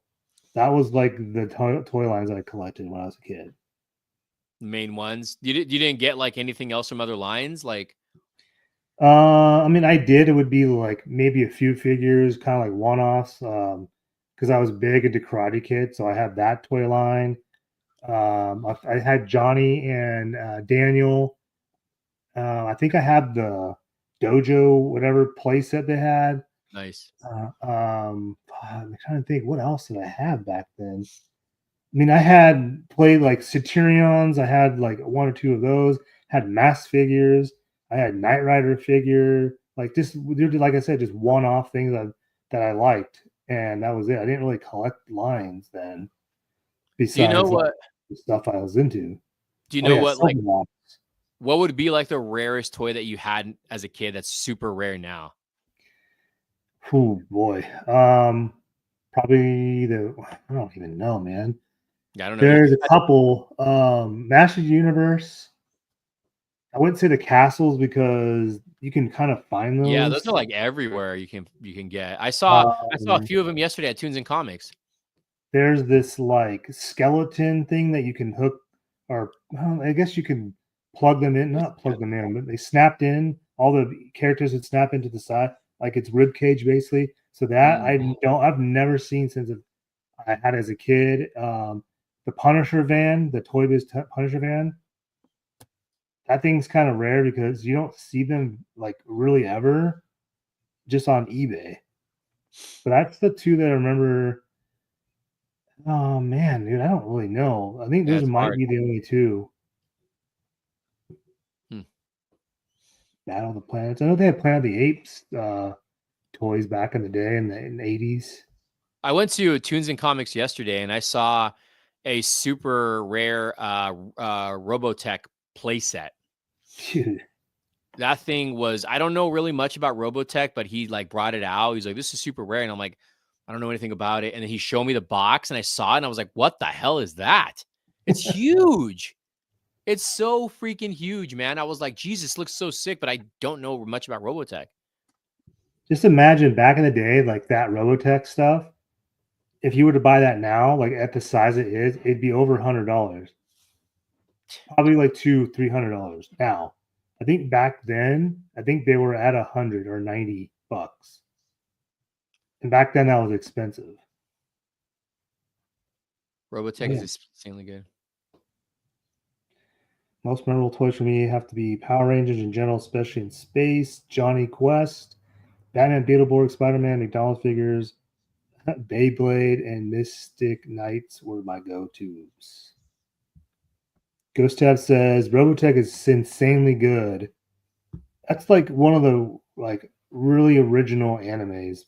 That was like the toy lines I collected when I was a kid. main ones. You didn't get like anything else from other lines, like. I mean, I did. It would be like maybe a few figures, kind of like one-offs. Because I was big into Karate Kid, so I had that toy line. I had Johnny and Daniel. I think I had the dojo, whatever place that they had. Nice. I'm trying to think what else did I have back then. I mean, I had played like Satyrions. I had like one or two of those. Had mass figures. I had Knight Rider figure. Like just like I said, just one-off things that I liked, and that was it. I didn't really collect lines then. Do you know Besides like what? the stuff I was into. Do you Oh know yeah, what? Like, Cyberbots. what would be like the rarest toy that you had as a kid that's super rare now? Oh boy. Probably I don't even know, man. Yeah, I don't know. There's a couple. Masters Universe. I wouldn't say the castles because you can kind of find Yeah, those those. are like everywhere you can get. I saw a Um, few of them yesterday at Tunes and Comics. there's this like skeleton thing that you can hook, or well, I guess you can plug them in, not plug them in, but they snapped in. All the characters would snap into the side, like it's rib cage basically. So that Mm. I've never seen since I had as a kid. The Punisher van, the Toy Biz Punisher van, that thing's kind of rare because you don't see them like really ever just on eBay. But that's the two that I remember. Oh man, dude, I don't really know. I think Yeah, those it's might hard. be the only two. Hmm. Battle of the Planets. I know they had Planet of the Apes toys back in the day in the 80s. I went to Tunes and Comics yesterday and I saw a super rare Robotech playset. Dude, That thing was, I don't know really much about Robotech, but he like brought it out. He's like, this is super rare. And I'm like, I don't know anything about it. And then he showed me the box and I saw it and I was like, what the hell is that? It's huge. It's so freaking huge, man. I was like, Jesus, looks so sick, but I don't know much about Robotech. just imagine back in the day, like that Robotech stuff. If you were to buy that now, like at the size it is, it'd be over $100. Probably like $200-300 now. I think back then, I think they were at $100 or $90, and back then that was expensive. Robotech Yeah. is insanely good. Most memorable toys for me have to be Power Rangers in general, especially in space. Johnny Quest, Batman, Beetleborg, Spider-Man, McDonald's figures, Beyblade, and Mystic Knights were my go-tos. Ghost Tab says Robotech is insanely good. That's like one of the really original animes.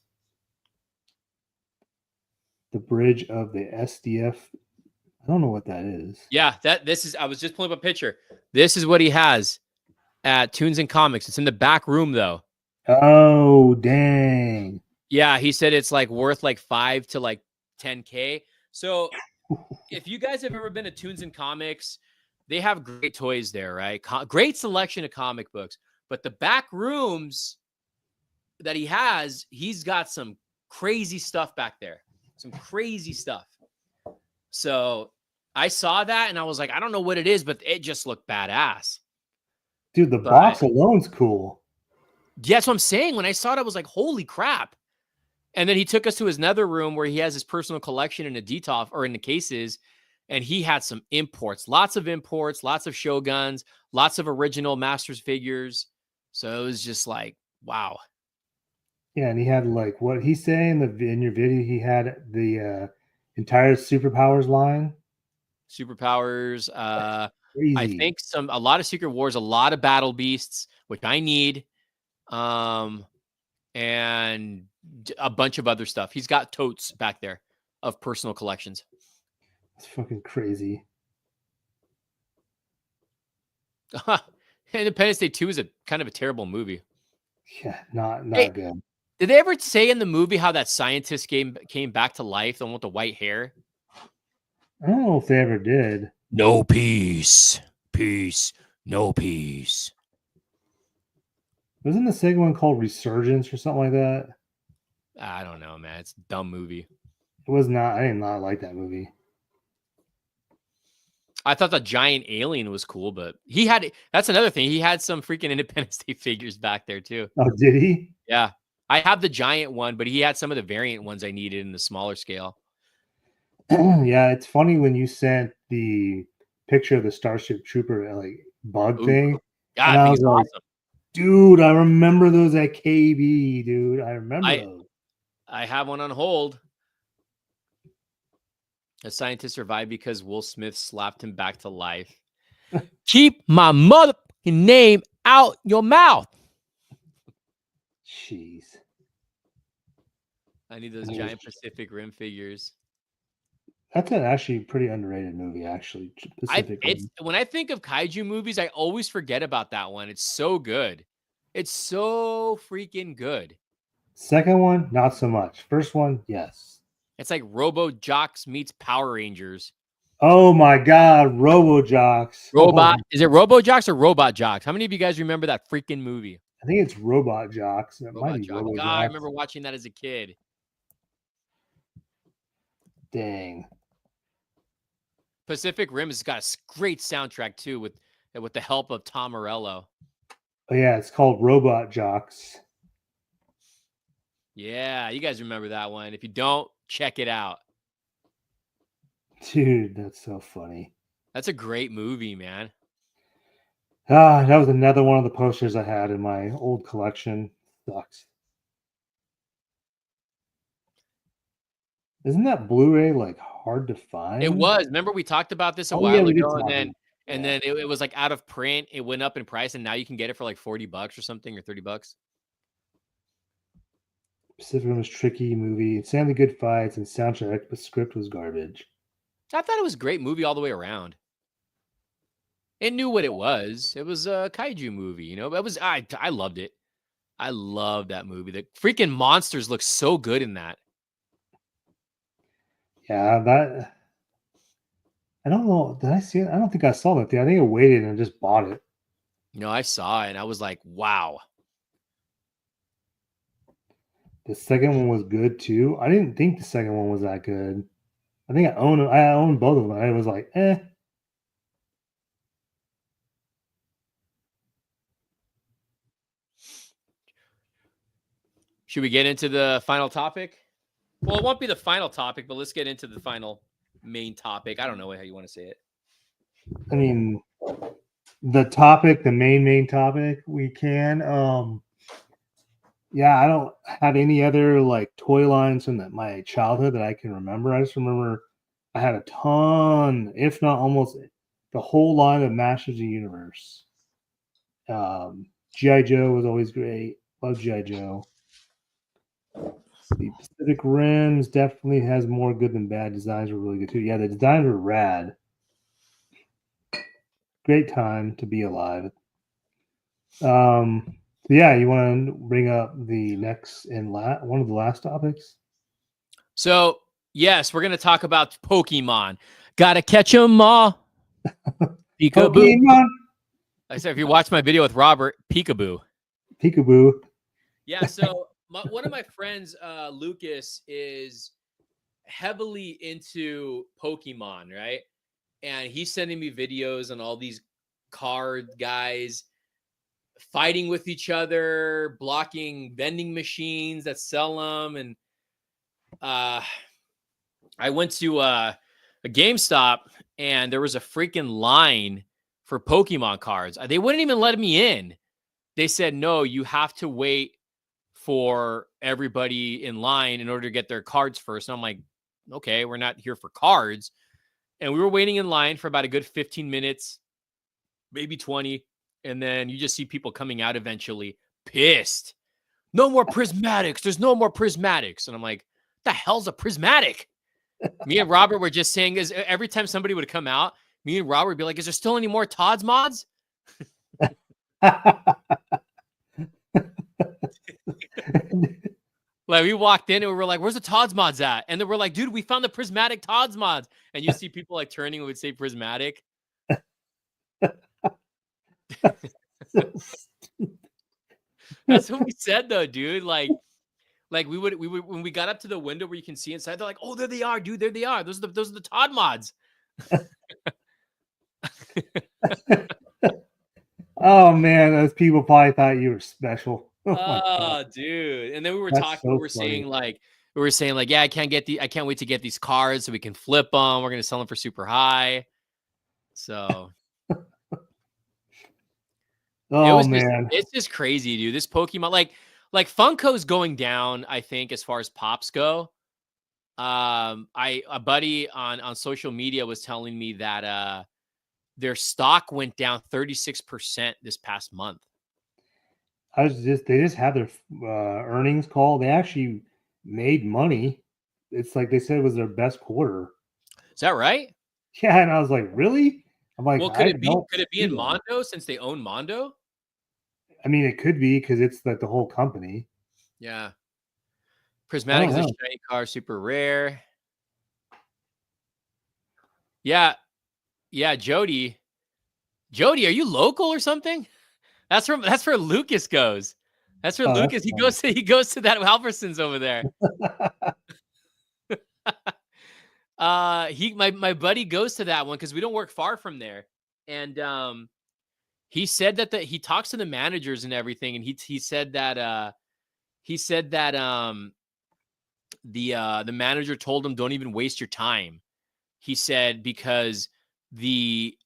The bridge of the SDF. I don't know what that is. Yeah, this is. I was just pulling up a picture. This is what he has at Tunes and Comics. It's in the back room though. Oh dang! Yeah, he said it's like worth like 5 to like 10K. So if you guys have ever been to Tunes and Comics, they have great toys there, right? Great selection of comic books. But the back rooms that he's got some crazy stuff back there. Some crazy stuff. So I saw that and I was like, I don't know what it is, but it just looked badass. Dude, the But box alone's cool. yeah, that's what I'm saying. When I saw it, I was like, holy crap. And then he took us to his nether room where he has his personal collection in a DTOF or in the cases. And he had some imports, lots of Shoguns, lots of original Masters figures. So it was just like, wow. Yeah, and he had like what he say in your video. He had the entire superpowers line. Superpowers. I Crazy. think a lot of Secret Wars, a lot of Battle Beasts, which I need. And a bunch of other stuff. He's got totes back there of personal collections. It's fucking crazy. Independence Day 2 is a kind of a terrible movie. Yeah, not Hey, good. did they ever say in the movie how that scientist came back to life, the one with the white hair? I don't know if they ever did. No peace. Peace. No peace. Wasn't the second one called Resurgence or something like that? I don't know, man. It's a dumb movie. It was not. I did not like that movie. I thought the giant alien was cool, but that's another thing. He had some freaking Independence Day figures back there too. Oh, did he? Yeah. I have the giant one, but he had some of the variant ones I needed in the smaller scale. Yeah, it's funny when you sent the picture of the Starship Trooper like bug thing. God, And I I think was it's like, awesome. dude, I remember those at KB, dude. I remember those. I have one on hold. A scientist survived because Will Smith slapped him back to life. Keep my motherfucking name out your mouth. Jeez. I need those giant Pacific Rim figures. That's an actually pretty underrated movie, actually. Pacific Rim. When I think of kaiju movies, I always forget about that one. It's so good. It's so freaking good. Second one, not so much. First one, yes. It's like Robo Jocks meets Power Rangers. Oh my God, Robo Jocks. Robot. Is it Robo Jocks or Robot Jocks? How many of you guys remember that freaking movie? I think it's Robot Jocks. It might Robot be Jocks. Robo God, Jocks. I remember watching that as a kid. Dang. Pacific Rim has got a great soundtrack too, with the help of Tom Morello. Oh yeah, it's called Robot Jocks. Yeah, you guys remember that one. If you don't, check it out. Dude, that's so funny. That's a great movie, man. That was another one of the posters I had in my old collection. Sucks. Isn't that Blu-ray like hard to find? It was. Remember we talked about this a Oh yeah, while we did ago, talk and then it was like out of print. It went up in price, and now you can get it for like $40 or something, or $30. Pacific Rim was tricky movie. Insanely good fights and soundtrack, but script was garbage. I thought it was a great movie all the way around. It knew what it was. It was a kaiju movie, you know. I loved it. I love that movie. The freaking monsters look so good in that. Yeah, that I don't know. Did I see it? I don't think I saw that thing. I think I waited and just bought it. You know, I saw it and I was like, wow. The second one was good too. I didn't think the second one was that good. I think I own both of them. I was like, eh. Should we get into the final topic? Well, it won't be the final topic, but let's get into the final main topic. I don't know how you want to say it. I mean, the main topic, we can. Yeah, I don't have any other like toy lines from my childhood that I can remember. I just remember I had a ton, if not almost the whole line of Masters of the Universe. GI Joe was always great. Love GI Joe. The Pacific Rims definitely has more good than bad. Designs were really good too. Yeah, the designs were rad. Great time to be alive. Yeah, you want to bring up the next and one of the last topics? So, yes, we're going to talk about Pokemon. Gotta catch 'em all. Peekaboo. Pokemon. I said, if you watch my video with Robert, peekaboo. Peekaboo. Yeah, so one of my friends, Lucas, is heavily into Pokemon, right? And he's sending me videos on all these card guys fighting with each other, blocking vending machines that sell them. And I went to a GameStop and there was a freaking line for Pokemon cards. They wouldn't even let me in. They said, no, you have to wait for everybody in line in order to get their cards first. And I'm like, okay, we're not here for cards. And we were waiting in line for about a good 15 minutes, maybe 20. And then you just see people coming out eventually pissed. No more prismatics. There's no more prismatics. And I'm like, the hell's a prismatic? Me and Robert were just saying, is every time somebody would come out, me and Robert would be like, is there still any more Todd's mods? Like we walked in and we were like, where's the Todd's mods at? And then we're like, dude, we found the prismatic Todd's mods. And you see people like turning and would say prismatic. That's what we said though, dude. Like we would when we got up to the window where you can see inside, they're like, oh, there they are, dude. There they are. Those are the Todd mods. Oh man, those people probably thought you were special. Oh, dude. And then we were That's talking, so we were funny. saying like, yeah, I can't wait to get these cards so we can flip them. We're gonna sell them for super high. So Oh man. It's just crazy, dude. This Pokemon, like Funko's going down, I think, as far as pops go. A buddy on social media was telling me that their stock went down 36% this past month. They just had their earnings call. They actually made money. It's like they said it was their best quarter. Is that right? Yeah, and I was like, really? I'm like, Well, could it be in Mondo since they own Mondo? I mean, it could be because it's like the whole company. Yeah. Prismatic is a shiny card, super rare. Yeah. Yeah, Jody. Jody, are you local or something? That's where Lucas goes. That's where Lucas he goes to that Halverson's over there. My buddy goes to that one because we don't work far from there. And he said that he talks to the managers and everything, and he said that the manager told him, don't even waste your time. He said because the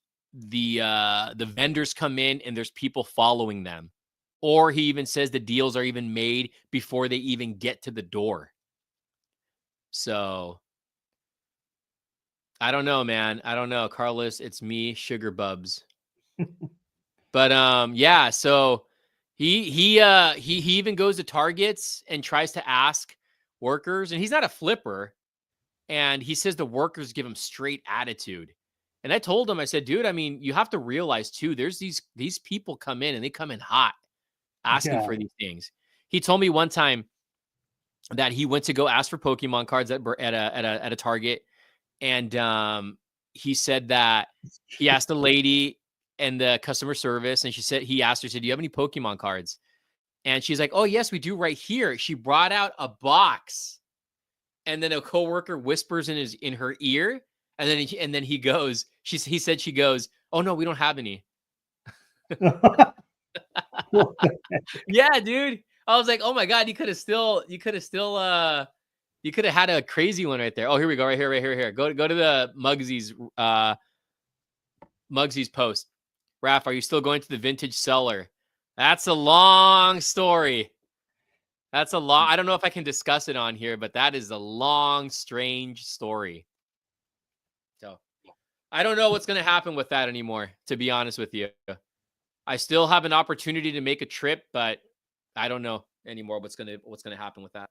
vendors come in and there's people following them. Or he even says the deals are even made before they even get to the door. So I don't know, man. I don't know. Carlos, it's me, Sugar Bubs. But yeah, so he even goes to Targets and tries to ask workers, and he's not a flipper. And he says the workers give him straight attitude. And I told him, I said, dude, I mean, you have to realize too, there's these people come in and they come in hot asking for these things. He told me one time that he went to go ask for Pokemon cards at a Target. And he said that he asked the lady and the customer service, and he asked her, said, do you have any Pokemon cards? And she's like, oh, yes, we do right here. She brought out a box. And then a coworker whispers in her ear, and then he goes. He said she goes, "Oh no, we don't have any." Yeah, dude. I was like, oh my god, you could have had a crazy one right there. Oh, here we go, right here. Go to the Muggsy's post. Raph, are you still going to the vintage cellar? That's a long story. That's a long. I don't know if I can discuss it on here, but that is a long, strange story. So I don't know what's going to happen with that anymore, to be honest with you. I still have an opportunity to make a trip, but I don't know anymore what's gonna happen with that.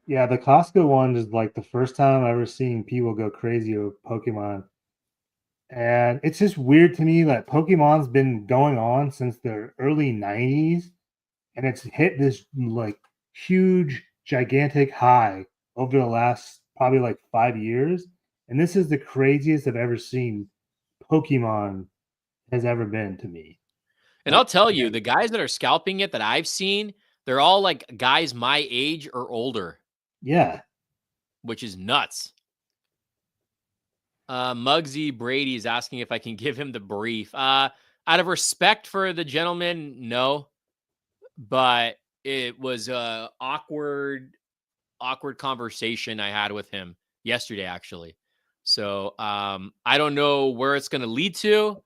Yeah, the Costco one is like the first time I've ever seen people go crazy over Pokemon. And it's just weird to me that Pokemon's been going on since the early 90s, and it's hit this like huge, gigantic high over the last probably like 5 years. And this is the craziest I've ever seen Pokemon has ever been to me. And Like, I'll tell you, the guys that are scalping it that I've seen, they're all like guys my age or older, yeah. which is nuts. Muggsy Brady is asking if I can give him the brief. Out of respect for the gentleman, no. But it was a awkward conversation I had with him yesterday, actually. So I don't know where it's going to lead to.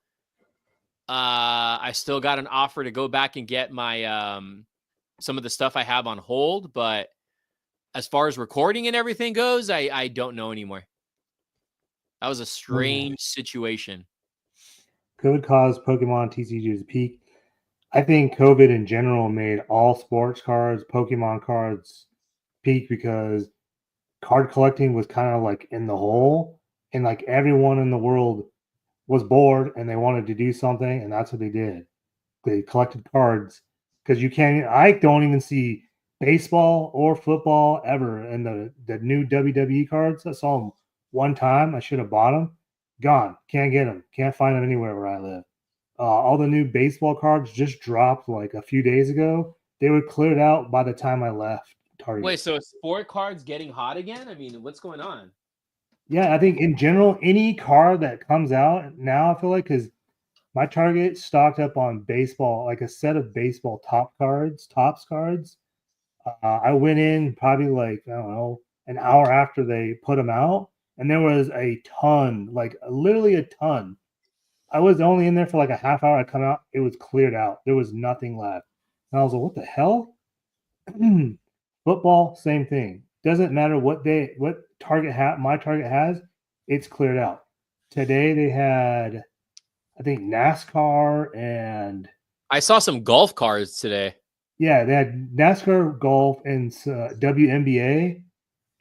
I still got an offer to go back and get my some of the stuff I have on hold, but as far as recording and everything goes, I don't know anymore. That was a strange situation. COVID caused Pokemon TCG's peak. I think COVID in general made all sports cards, Pokemon cards peak because card collecting was kind of like in the hole, and like everyone in the world was bored and they wanted to do something, and that's what they did. They collected cards because you can't. I don't even see baseball or football ever in the new WWE cards. I saw them one time. I should have bought them. Gone. Can't get them. Can't find them anywhere where I live. All the new baseball cards just dropped like a few days ago. They were cleared out by the time I left Target. Wait, so sport cards getting hot again? I mean, what's going on? Yeah, I think in general, any card that comes out now, I feel like because my Target stocked up on baseball, like a set of baseball tops cards. I went in probably like, I don't know, an hour after they put them out, and there was a ton, like literally a ton. I was only in there for like a half hour. I come out, it was cleared out. There was nothing left. And I was like, what the hell? Football, same thing. Doesn't matter what my Target has, it's cleared out. Today they had, I think, NASCAR and I saw some golf cards today. yeah, they had NASCAR, golf, and WNBA.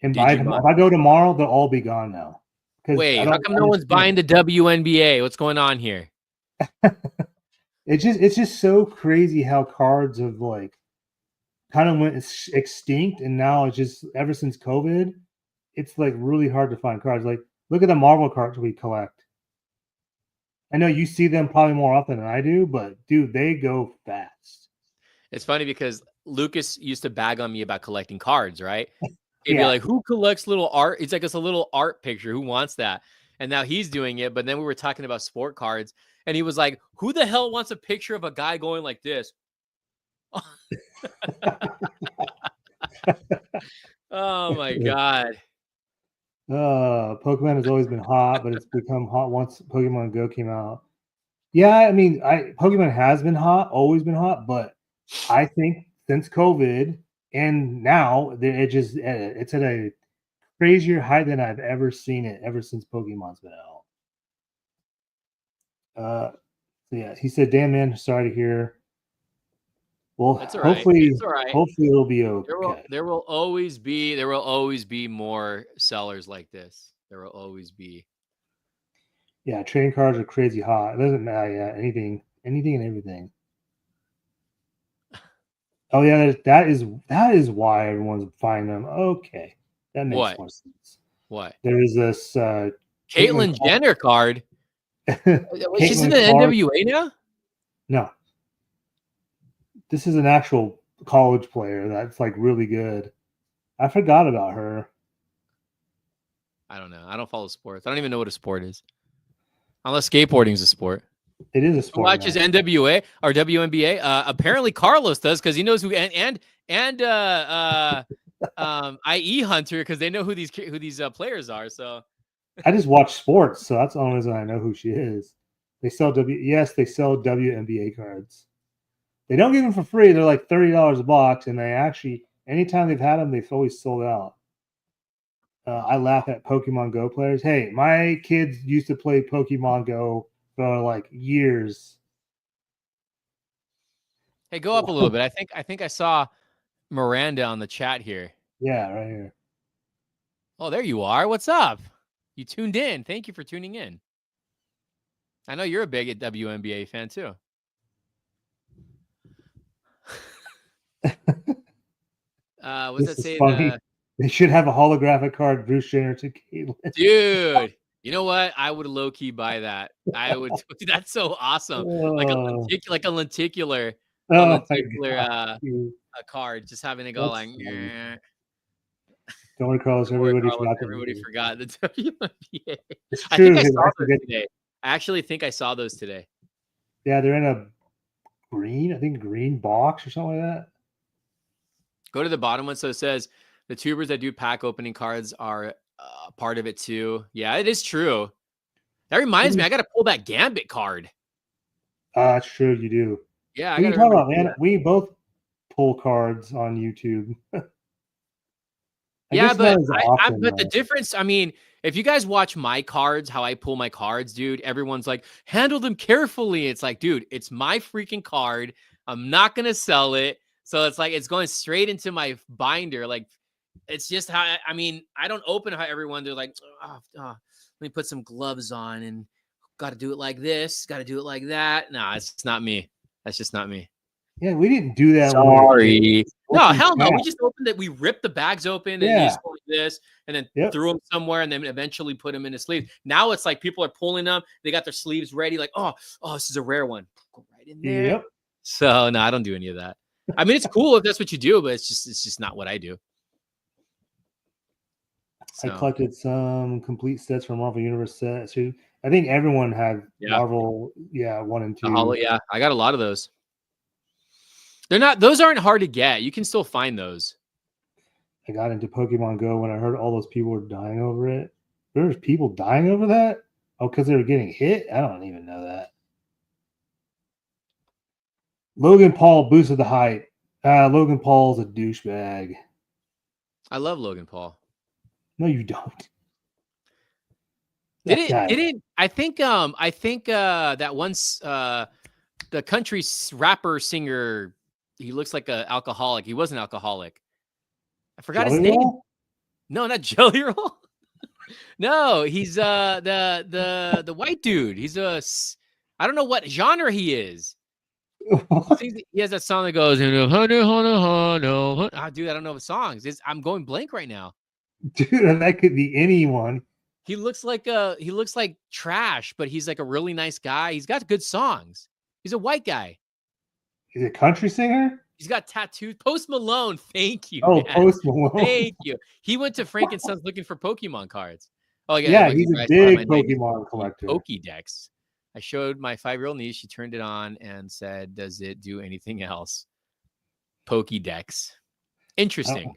And if I go tomorrow, they'll all be gone now. Wait, how come no one's buying the WNBA? What's going on here? It's just so crazy how cards have like kind of went extinct, and now it's just ever since COVID, it's like really hard to find cards. Like, look at the Marvel cards we collect. I know you see them probably more often than I do, but dude, they go fast. It's funny because Lucas used to bag on me about collecting cards, right? He'd be Yeah. like, who collects little art? It's like, it's a little art picture. Who wants that? And now he's doing it. But then we were talking about sport cards, and he was like, who the hell wants a picture of a guy going like this? Oh my God. Pokemon has always been hot, but it's become hot once Pokemon Go came out. Yeah, I mean, Pokemon has been hot, always been hot, but I think since COVID and now it's at a crazier height than I've ever seen it ever since Pokemon's been out. So yeah, he said, "Damn man, sorry to hear." Well, It's all right. hopefully, It's all right. hopefully it'll be okay. There will always be more sellers like this. There will always be. Yeah, trading cards are crazy hot. It doesn't matter. Yeah, anything and everything. Oh yeah, that is why everyone's buying them. Okay, that makes more sense. What? There is this Caitlyn Jenner card. She's in the NWA now? No. This is an actual college player that's like really good. I forgot about her. I don't know. I don't follow sports. I don't even know what a sport is. Unless skateboarding is a sport. It is a sport. Who watches NWA or WNBA? Apparently Carlos does because he knows who and IE Hunter, because they know who these players are. So I just watch sports, so that's the only reason I know who she is. They sell they sell WNBA cards. They don't give them for free. They're like $30 a box, and they actually anytime they've had them, they've always sold out. I laugh at Pokemon Go players. Hey, my kids used to play Pokemon Go for like years. hey, go up a little bit. I think I saw Miranda on the chat here. Yeah, right here. Oh, there you are. What's up? You tuned in. Thank you for tuning in. I know you're a big WNBA fan too. What's This that is say? funny. They should have a holographic card, Bruce Jenner to Caitlyn. Dude, you know what? I would low key buy that. I would. That's so awesome. Like a lenticular, Oh my god, a card. Just having it go that's like. Don't worry, Carlos. Everybody forgot the Everybody movie. forgot the WNBA. It's I true. think I saw those today. I actually think I saw those today. Yeah, they're in a green box or something like that. Go to the bottom one. So it says the tubers that do pack opening cards are part of it too. Yeah, it is true. That reminds me, I got to pull that Gambit card. That's true. You do. Yeah, What are you talking about, man? We both pull cards on YouTube. Yeah, but often, the difference, I mean, if you guys watch my cards, how I pull my cards, dude, everyone's like, handle them carefully. It's like, dude, it's my freaking card. I'm not gonna sell it. So it's like it's going straight into my binder. Like, it's just how I mean, I don't open how everyone they're like, let me put some gloves on and got to do it like this, got to do it like that. No, it's not me. That's just not me. Yeah, we didn't do that. Sorry. No, hell no. We just opened it. We ripped the bags open and Yeah. just like this and then threw them somewhere and then eventually put them in the sleeves. Now it's like people are pulling them. They got their sleeves ready. Like, oh, this is a rare one. Go right in there. Yep. So no, I don't do any of that. I mean, it's cool if that's what you do, but it's just not what I do. So. I collected some complete sets from Marvel Universe sets. So I think everyone had Marvel, 1 and 2. Yeah, I got a lot of those. Those aren't hard to get. You can still find those. I got into Pokemon Go when I heard all those people were dying over it. There's people dying over that? Oh, because they were getting hit? I don't even know that. Logan Paul boosted the hype. Logan Paul's a douchebag. I love Logan Paul. No, you don't. I think that once the country rapper singer, he looks like an alcoholic. He was an alcoholic. I forgot his name. No, not Jelly Roll. No, he's the white dude. He's I don't know what genre he is. He has that song that goes, dude, I don't know the songs. I'm going blank right now. Dude, that could be anyone. He looks like trash, but he's like a really nice guy. He's got good songs. He's a white guy. He's a country singer? He's got tattoos. Post Malone. Thank you. Oh, man. Post Malone. Thank you. He went to Frank and Sons looking for Pokemon cards. Oh, yeah, he's a big Pokemon collector. Pokédex. I showed my 5-year-old niece. She turned it on and said, "Does it do anything else?" Pokédex. Interesting.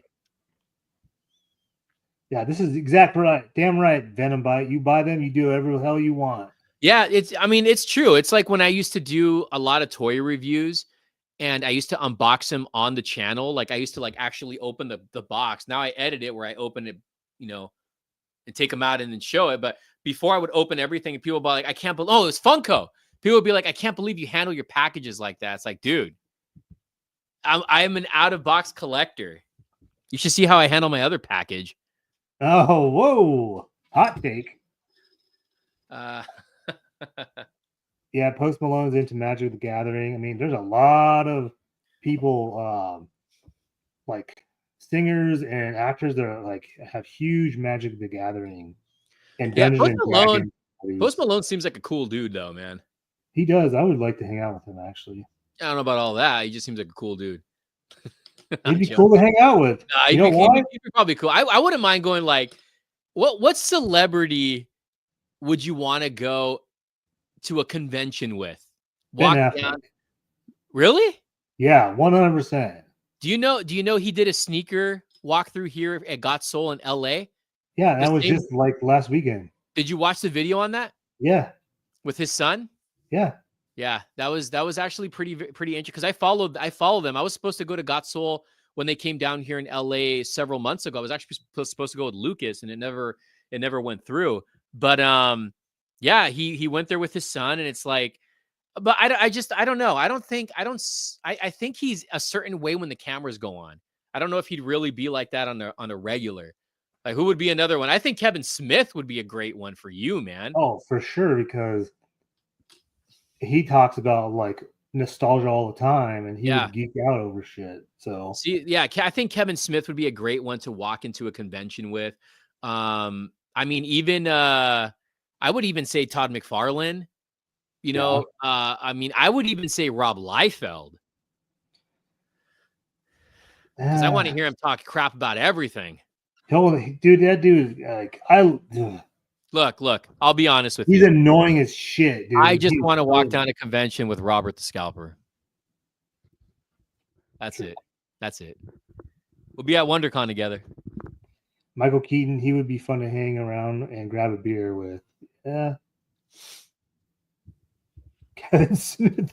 Yeah, this is exact right. Damn right, Venom Bite. You buy them, you do whatever the hell you want. Yeah, it's true. It's like when I used to do a lot of toy reviews and I used to unbox them on the channel. Like I used to like actually open the box. Now I edit it where I open it, and take them out and then show it. But before I would open everything and people would be like, I can't believe, it's Funko. People would be like, I can't believe you handle your packages like that. It's like, dude, I'm an out of box collector. You should see how I handle my other package. Oh, whoa. Hot take. Yeah, Post Malone's into Magic the Gathering. I mean, there's a lot of people, like singers and actors that are like have huge Magic the Gathering and Dungeons and Dragons. Post Malone seems like a cool dude, though, man. He does. I would like to hang out with him, actually. I don't know about all that. He just seems like a cool dude. He'd be cool to hang out with. You know why? He'd be probably cool. I wouldn't mind going like, what celebrity would you want to go to a convention with? Ben Affleck. Really? Yeah, 100%. Do you know he did a sneaker walkthrough here at Got Soul in LA? Yeah, The that was same. just like last weekend. Did you watch the video on that Yeah, with his son? yeah. Yeah, that was actually pretty interesting because I followed them. I was supposed to go to Got Soul when they came down here in LA several months ago. I was actually supposed to go with Lucas, and it never went through. But yeah, he went there with his son, and it's like, but I don't know. I think he's a certain way when the cameras go on. I don't know if he'd really be like that on a regular. Like, who would be another one? I think Kevin Smith would be a great one for you, man. Oh, for sure, because he talks about like nostalgia all the time, and he Yeah. would geek out over shit. So See, yeah, I think Kevin Smith would be a great one to walk into a convention with. I mean, even I would even say Todd McFarlane. yeah, I mean, I would even say Rob Liefeld because I want to uh, hear him talk crap about everything. dude, that dude, like Look, I'll be honest with he's you. annoying as shit, I dude. just He's want to walk so down a convention with Robert the Scalper. That's true. it. That's it. We'll be at WonderCon together. Michael Keaton, he would be fun to hang around and grab a beer with. Yeah. Kevin Smith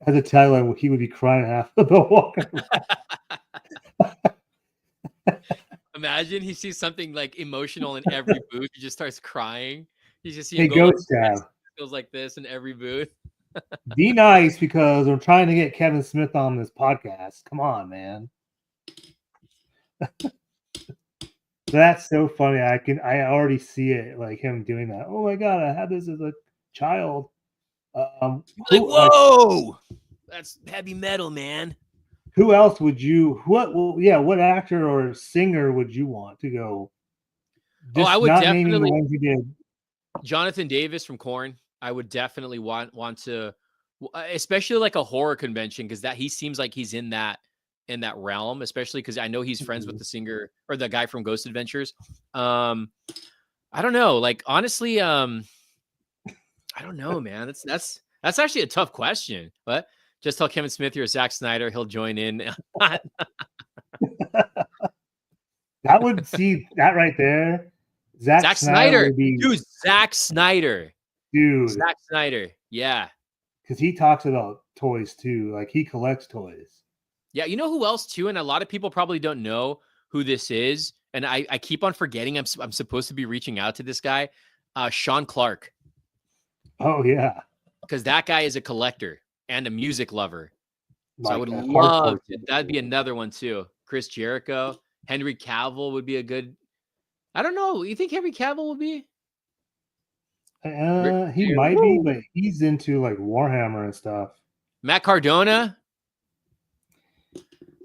has a tagline, he would be crying half about walking around. Imagine he sees something like emotional in every booth. He just starts crying. You just see him Hey, go like Ghost this, Dab, goes like this in every booth. be nice because I'm trying to get Kevin Smith on this podcast. Come on, man. That's so funny. I already see it, like him doing that. Oh my god, I had this as a child. Like, Who whoa, that's heavy metal, man. who else would you what actor or singer would you want to go? Oh, I Just would not naming the definitely ones you did. Jonathan Davis from Korn. I would definitely want to, especially like a horror convention because that he seems like he's in that realm, especially because I know he's friends with the singer or the guy from Ghost Adventures. Um, I don't know. Like honestly, I don't know, man. That's actually a tough question. But just tell Kevin Smith you're a Zack Snyder. He'll join in. That would see that right there. Zack Zack Snyder Snyder, would be dude. Zack Snyder. dude Zack Snyder. Yeah. because he talks about toys too. Like he collects toys. Yeah. You know who else too? And a lot of people probably don't know who this is. And I keep on forgetting I'm supposed to be reaching out to this guy, Sean Clark, Oh yeah, because that guy is a collector and a music lover. So I like would a love hardcore. to. That'd be another one too. Chris Jericho, Henry Cavill would be a good. I don't know. You think Henry Cavill would be? He might be, but he's into like Warhammer and stuff. Matt Cardona.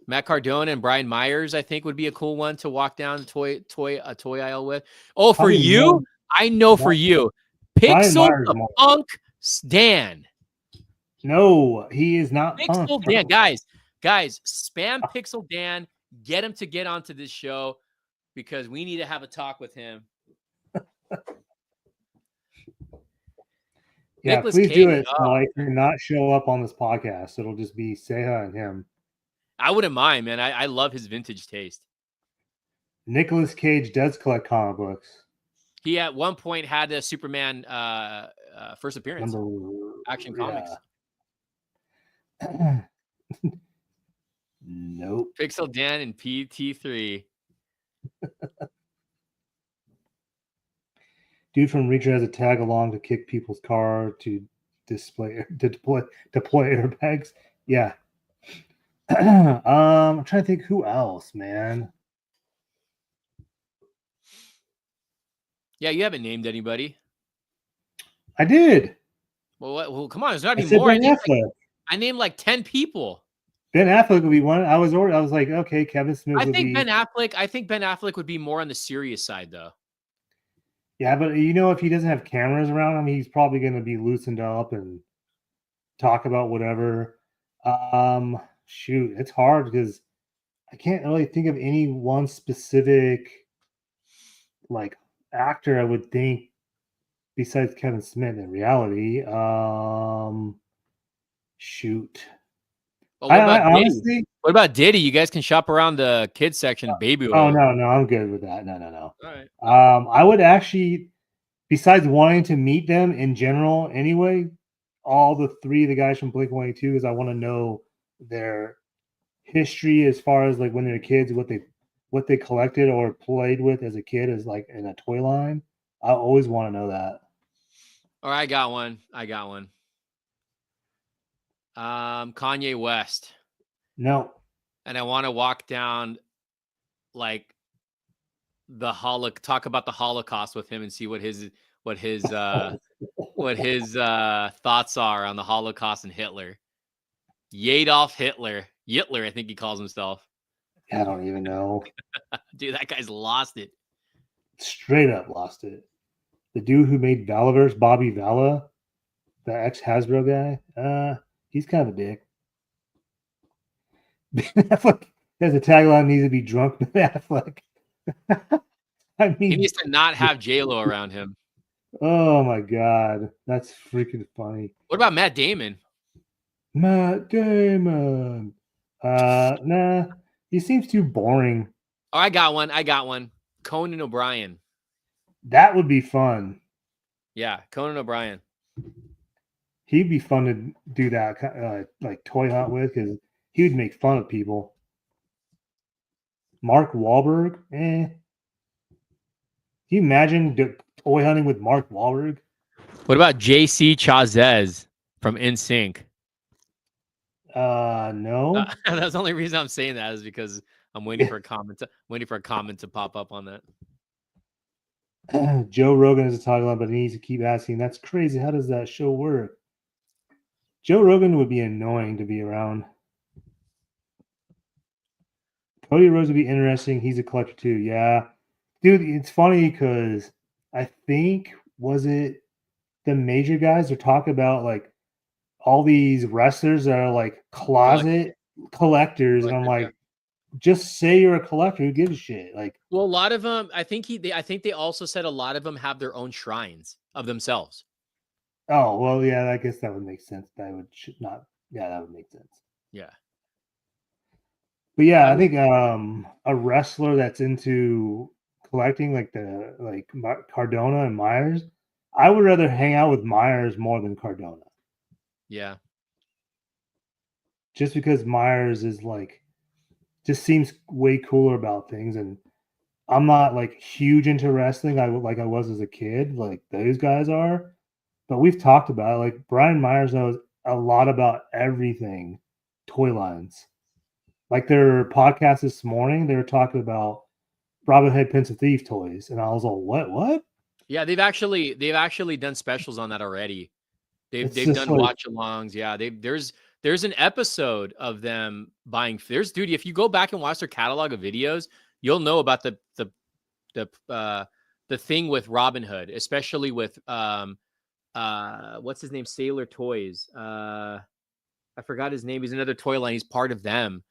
Matt Cardona and Brian Myers, I think, would be a cool one to walk down a toy aisle with. Oh, for Probably you, I know for more you, Brian Pixel Myers the more. Punk Stan. No, he is not punk. Pixel Dan, guys, spam Pixel Dan. Get him to get onto this show because we need to have a talk with him. Yeah, Nicholas please do Cage. it so I cannot show up on this podcast. It'll just be Seha and him. I wouldn't mind, man. I love his vintage taste. Nicholas Cage does collect comic books. He at one point had a Superman first appearance. Action Comics. Nope. Pixel Dan and PT3. Dude from Reacher has a tag along to kick people's car to deploy airbags. Yeah. I'm trying to think who else, man. Yeah, you haven't named anybody. I did. Well, come on, there's got to I be said more. Ben Affleck. I named like 10 people. Ben Affleck would be one. I was like, okay, Kevin Smith I would think be. Ben Affleck would be more on the serious side, though. Yeah, but if he doesn't have cameras around him, he's probably going to be loosened up and talk about whatever. Shoot, it's hard because I can't really think of any one specific like actor I would think besides Kevin Smith in reality. Shoot. Well, what I about Diddy? honestly, What about Diddy? You guys can shop around the kids section, baby oh oil. no, I'm good with that. No. All right. I would actually, besides wanting to meet them in general, anyway, all the three of the guys from Blink 182, is I want to know their history as far as like when they were kids, what they collected or played with as a kid, as like in a toy line. I always want to know that. All right, I got one. Kanye West, No, and I want to walk down like talk about the Holocaust with him and see what his uh what his thoughts are on the Holocaust and Hitler. Yadolf Hitler. Yitler, I think he calls himself. I don't even know. Dude, that guy's lost it. Straight up lost it. The dude who made Valaverse, Bobby Vala, the ex Hasbro guy, he's kind of a dick. Ben Affleck has a tagline, needs to be drunk Ben Affleck. I He mean, needs to not have J-Lo around him. oh my god, that's freaking funny. What about Matt Damon? Matt Damon. Nah, he seems too boring. Oh, I got one. Conan O'Brien. That would be fun. Yeah, Conan O'Brien. He'd be fun to do that like toy hunt with, because he would make fun of people. Mark Wahlberg, eh. Can you imagine toy hunting with Mark Wahlberg? What about JC Chazez from NSYNC? No. That's the only reason I'm saying that is because I'm waiting for a comment. Waiting for a comment to pop up on that. Joe Rogan is a tagline, but he needs to keep asking. That's crazy. How does that show work? Joe Rogan would be annoying to be around. Cody Rhodes would be interesting. He's a collector too. Yeah. Dude, it's funny because I think, was it the major guys are talking about like all these wrestlers that are like closet collectors, and I'm Collectors, yeah. like, just say you're a collector. Who gives a shit? Like, Well, a lot of them, I think I think they also said a lot of them have their own shrines of themselves. oh well, yeah, I guess that would make sense. That would not. Yeah, that would make sense. Yeah. But yeah, I I would, think a wrestler that's into collecting, like Cardona and Myers, I would rather hang out with Myers more than Cardona, yeah. just because Myers is like, just seems way cooler about things, and I'm not like huge into wrestling. I was as a kid, like those guys are. But we've talked about it, like Brian Myers knows a lot about everything toy lines. Like their podcast this morning, they were talking about Robin Hood Prince of Thief toys, and I was all, what? Yeah, they've actually done specials on that already. They've It's they've just done like, watch alongs. Yeah, there's an episode of them buying. There's dude, if you go back and watch their catalog of videos, you'll know about the thing with Robin Hood, especially with what's his name, Sailor Toys. I forgot his name. He's another toy line. He's part of them.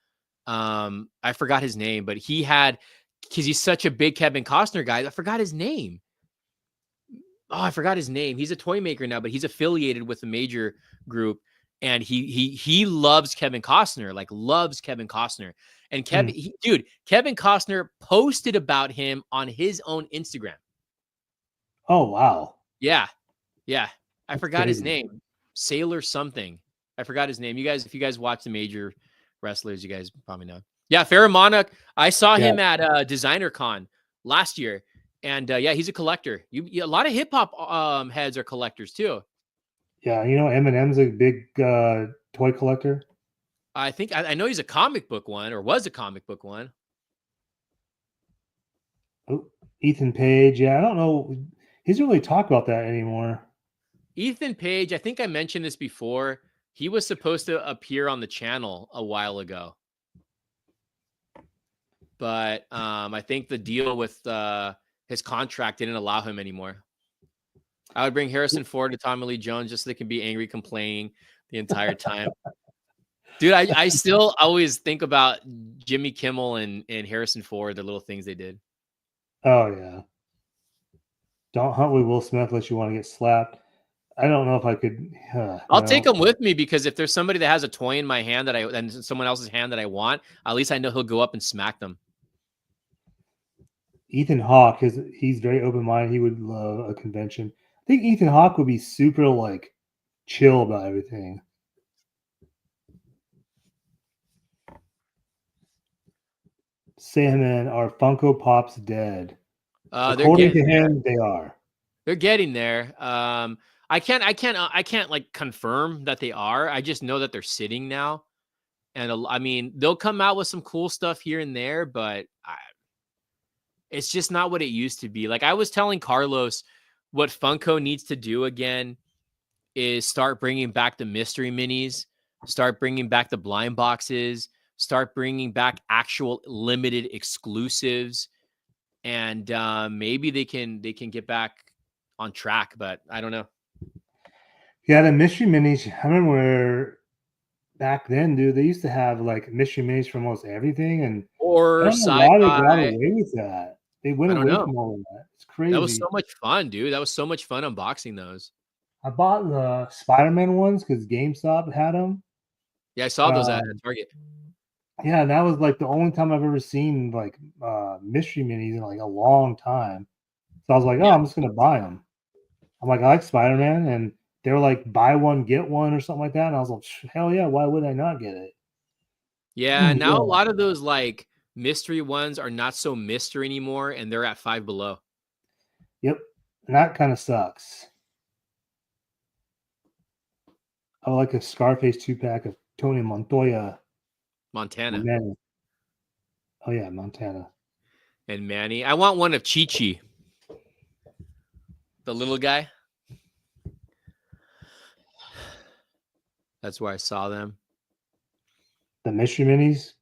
I forgot his name, but he had, because he's such a big Kevin Costner guy. I forgot his name. Oh, I forgot his name. He's a toy maker now, but he's affiliated with a major group, and he loves Kevin Costner, like loves Kevin Costner. And Kevin Costner posted about him on his own Instagram. oh wow, Yeah, yeah. I that's forgot his crazy. name. Sailor something. I forgot his name. You guys, if you guys watch the major wrestlers, you guys probably know. Yeah, Farrah Monarch. I saw Yeah, him at Designer Con last year, and yeah, he's a collector. A lot of hip hop heads are collectors too. yeah. You know, Eminem's a big toy collector. I think I know he's a comic book one, or was a comic book one. Oh, Ethan Page. Yeah, I don't know. He doesn't really talk about that anymore. Ethan Page. I think I mentioned this before. He was supposed to appear on the channel a while ago, but I think the deal with his contract didn't allow him anymore. I would bring Harrison Ford to Tommy Lee Jones just so they can be angry, complaining the entire time. Dude, I still always think about Jimmy Kimmel and Harrison Ford, the little things they did. Oh yeah. Don't hunt with Will Smith unless you want to get slapped. I don't know if I could. I'll take him with me because if there's somebody that has a toy in my hand and someone else's hand that I want, at least I know he'll go up and smack them. Ethan Hawke, he's very open minded. He would love a convention. I think Ethan Hawke would be super like chill about everything. Salmon, are Funko Pops dead? According to him, they are. They're getting there. I can't like confirm that they are. I just know that they're sitting now, and I mean they'll come out with some cool stuff here and there, but it's just not what it used to be. Like I was telling Carlos, what Funko needs to do again is start bringing back the mystery minis, start bringing back the blind boxes, start bringing back actual limited exclusives, and maybe they can get back on track. But I don't know. Yeah, the mystery minis. I remember back then, dude. They used to have like mystery minis for almost everything, and Or I don't know why they got away with that. They went away from all of that. It's crazy. That was so much fun, dude. That was so much fun unboxing those. I bought the Spider-Man ones because GameStop had them. Yeah, I saw those at Target. Yeah, that was like the only time I've ever seen like mystery minis in like a long time. So I was like, oh, I'm just gonna buy them. I'm like, I like Spider-Man, and they were like buy one get one or something like that. And I was like, hell yeah, why would I not get it? Yeah, now a lot of those like mystery ones are not so mystery anymore, and they're at $5 below. Yep, and that kind of sucks. I would like a Scarface 2-pack of Tony Montoya. Montana. Oh yeah, Montana. And Manny. I want one of Chi-Chi. The little guy. That's where I saw them. The mystery minis,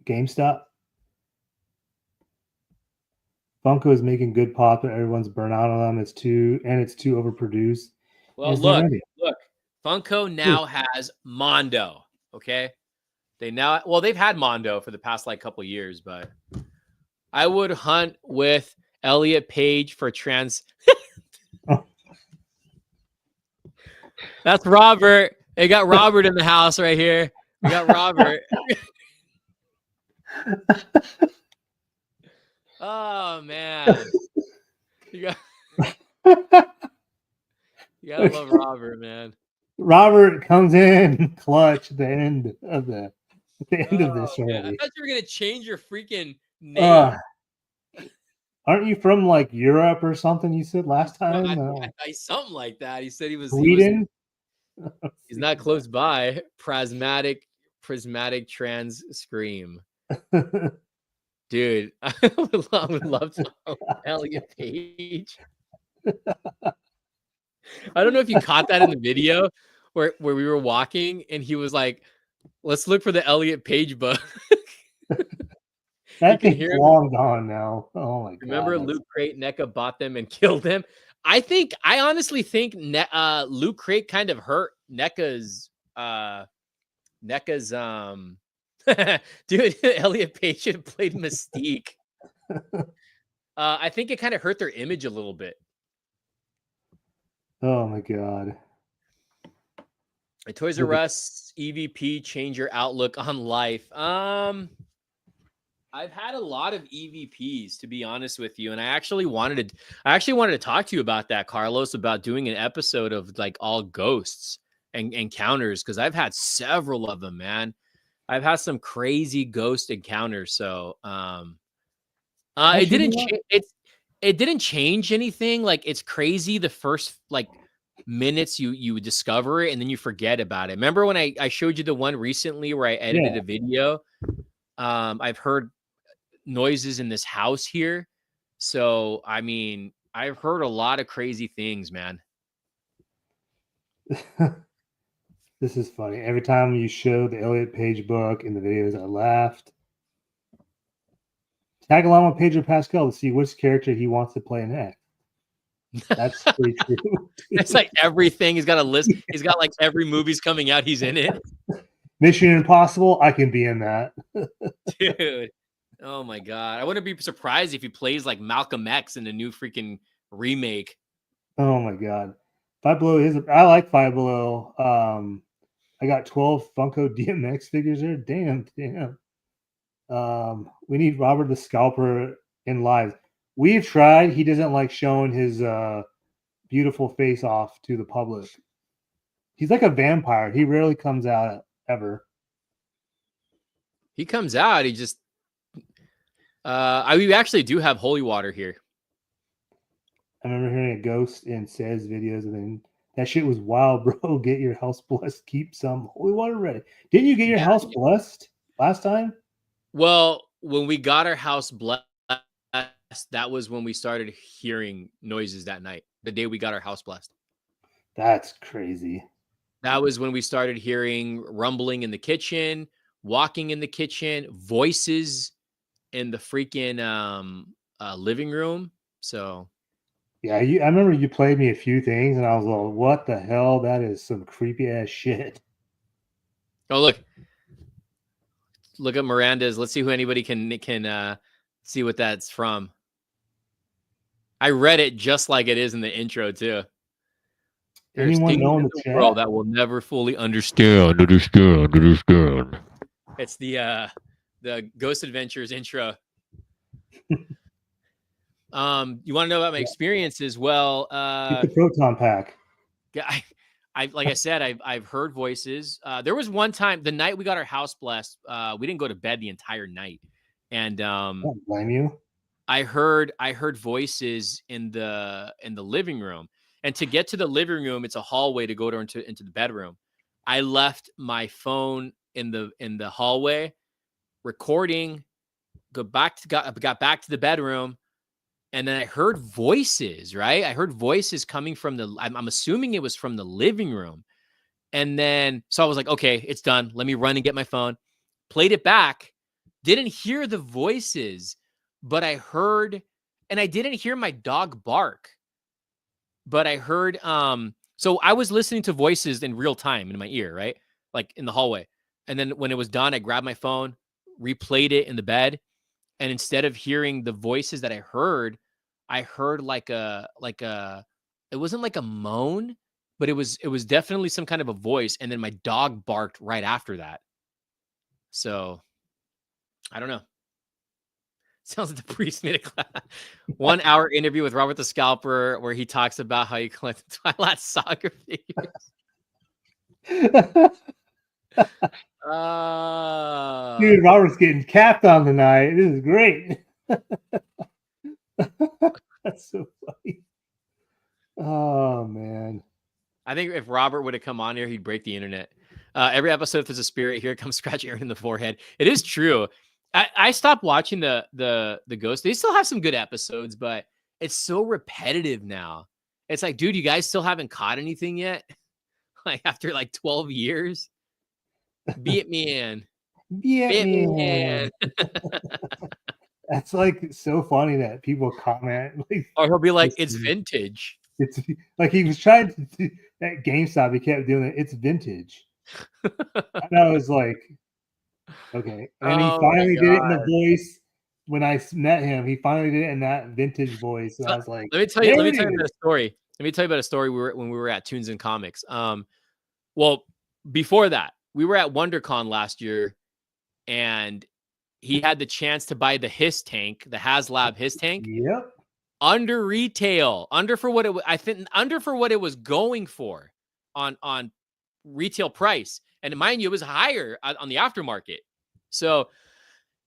GameStop. Funko is making good pop, but everyone's burnt out on them. It's too overproduced. Well, look. Funko now has Mondo. Okay, they've had Mondo for the past like couple years, but I would hunt with Elliot Page for trans. That's Robert. They got Robert in the house right here. We got Robert. Oh man, you gotta love Robert, man. Robert comes in clutch at the end of this already. I thought you were gonna change your freaking name. Aren't you from like Europe or something? You said last time. Something like that. He said he was Sweden. He's not close by. Prismatic trans scream. Dude, I would love to Elliot Page. I don't know if you caught that in the video where we were walking and he was like, let's look for the Elliot Page book. That thing's long gone now. Oh my god. Remember Loot Crate, NECA bought them and killed them? I honestly think Loot Crate kind of hurt NECA's dude, Elliot Page should have played Mystique. I think it kind of hurt their image a little bit. Oh my god. A Toys R Us EVP change your outlook on life. I've had a lot of EVPs, to be honest with you, and I actually wanted to talk to you about that, Carlos, about doing an episode of like all ghosts and encounters, because I've had several of them, man. I've had some crazy ghost encounters. So it didn't change anything. Like, it's crazy the first like minutes you discover it and then you forget about it. Remember when I showed you the one recently where I edited a video? I've heard noises in this house here. So I mean, I've heard a lot of crazy things, man. This is funny. Every time you show the Elliot Page book in the videos, I laughed. Tag along with Pedro Pascal to see which character he wants to play next. That's pretty true. It's like everything. He's got a list. He's got like every movie's coming out. He's in it. Mission Impossible. I can be in that. Dude. Oh my god. I wouldn't be surprised if he plays like Malcolm X in a new freaking remake. Oh my god. Five Below is. I like Five Below. I got 12 Funko DMX figures there. Damn. We need Robert the Scalper in live. We've tried. He doesn't like showing his beautiful face off to the public. He's like a vampire. He rarely comes out ever. He comes out. He just. We actually do have holy water here. I remember hearing a ghost in Says videos, and then that shit was wild, bro. Get your house blessed. Keep some holy water ready. Didn't you get your house blessed last time? Well, when we got our house blessed, that was when we started hearing noises that night. The day we got our house blessed. That's crazy. That was when we started hearing rumbling in the kitchen, walking in the kitchen, voices in the freaking living room. So yeah, I remember you played me a few things, and I was like, "What the hell? That is some creepy ass shit." Oh, look at Miranda's. Let's see who anybody can see what that's from. I read it just like it is in the intro too. There's Anyone things know in in the the chat? world that will never fully understand. It's the Ghost Adventures intro. You want to know about my experiences? Well, Get the proton pack. Yeah, I like I said, I've heard voices. There was one time the night we got our house blessed. We didn't go to bed the entire night, and I don't blame you. I heard voices in the living room. And to get to the living room, it's a hallway to go into the bedroom. I left my phone in the hallway, recording. Got back to the bedroom, and then I heard voices. Right, I heard voices coming from the. I'm assuming it was from the living room. And then, so I was like, okay, it's done. Let me run and get my phone. Played it back. Didn't hear the voices, but I heard, and I didn't hear my dog bark, but I heard, so I was listening to voices in real time in my ear, right? Like in the hallway. And then when it was done, I grabbed my phone, replayed it in the bed. And instead of hearing the voices that I heard it wasn't like a moan, but it was definitely some kind of a voice. And then my dog barked right after that. So I don't know. Sounds like the priest made a class. 1 hour interview with Robert the Scalper where he talks about how he collected Twilight Saga figures. Dude, Robert's getting capped on tonight. This is great. That's so funny. Oh man. I think if Robert would have come on here, he'd break the internet. Every episode, if there's a spirit, here comes scratch Aaron in the forehead. It is true. I stopped watching the Ghost. They still have some good episodes, but it's so repetitive now. It's like, dude, you guys still haven't caught anything yet? Like after like 12 years? Beat me in. Beat me in. That's like so funny that people comment like, or he'll be like, it's vintage. It's like he was trying to do at GameStop. He kept doing it. It's vintage. And I was like, okay. And then he finally did it in the voice. When I met him, he finally did it in that vintage voice. And I was like, let me tell you about a story. Let me tell you about a story when we were at Tunes and Comics. Well, before that, we were at WonderCon last year, and he had the chance to buy the Hiss tank, the HasLab Hiss tank. Yep. Under retail, under for what it was going for on retail price. And mind you, it was higher on the aftermarket. So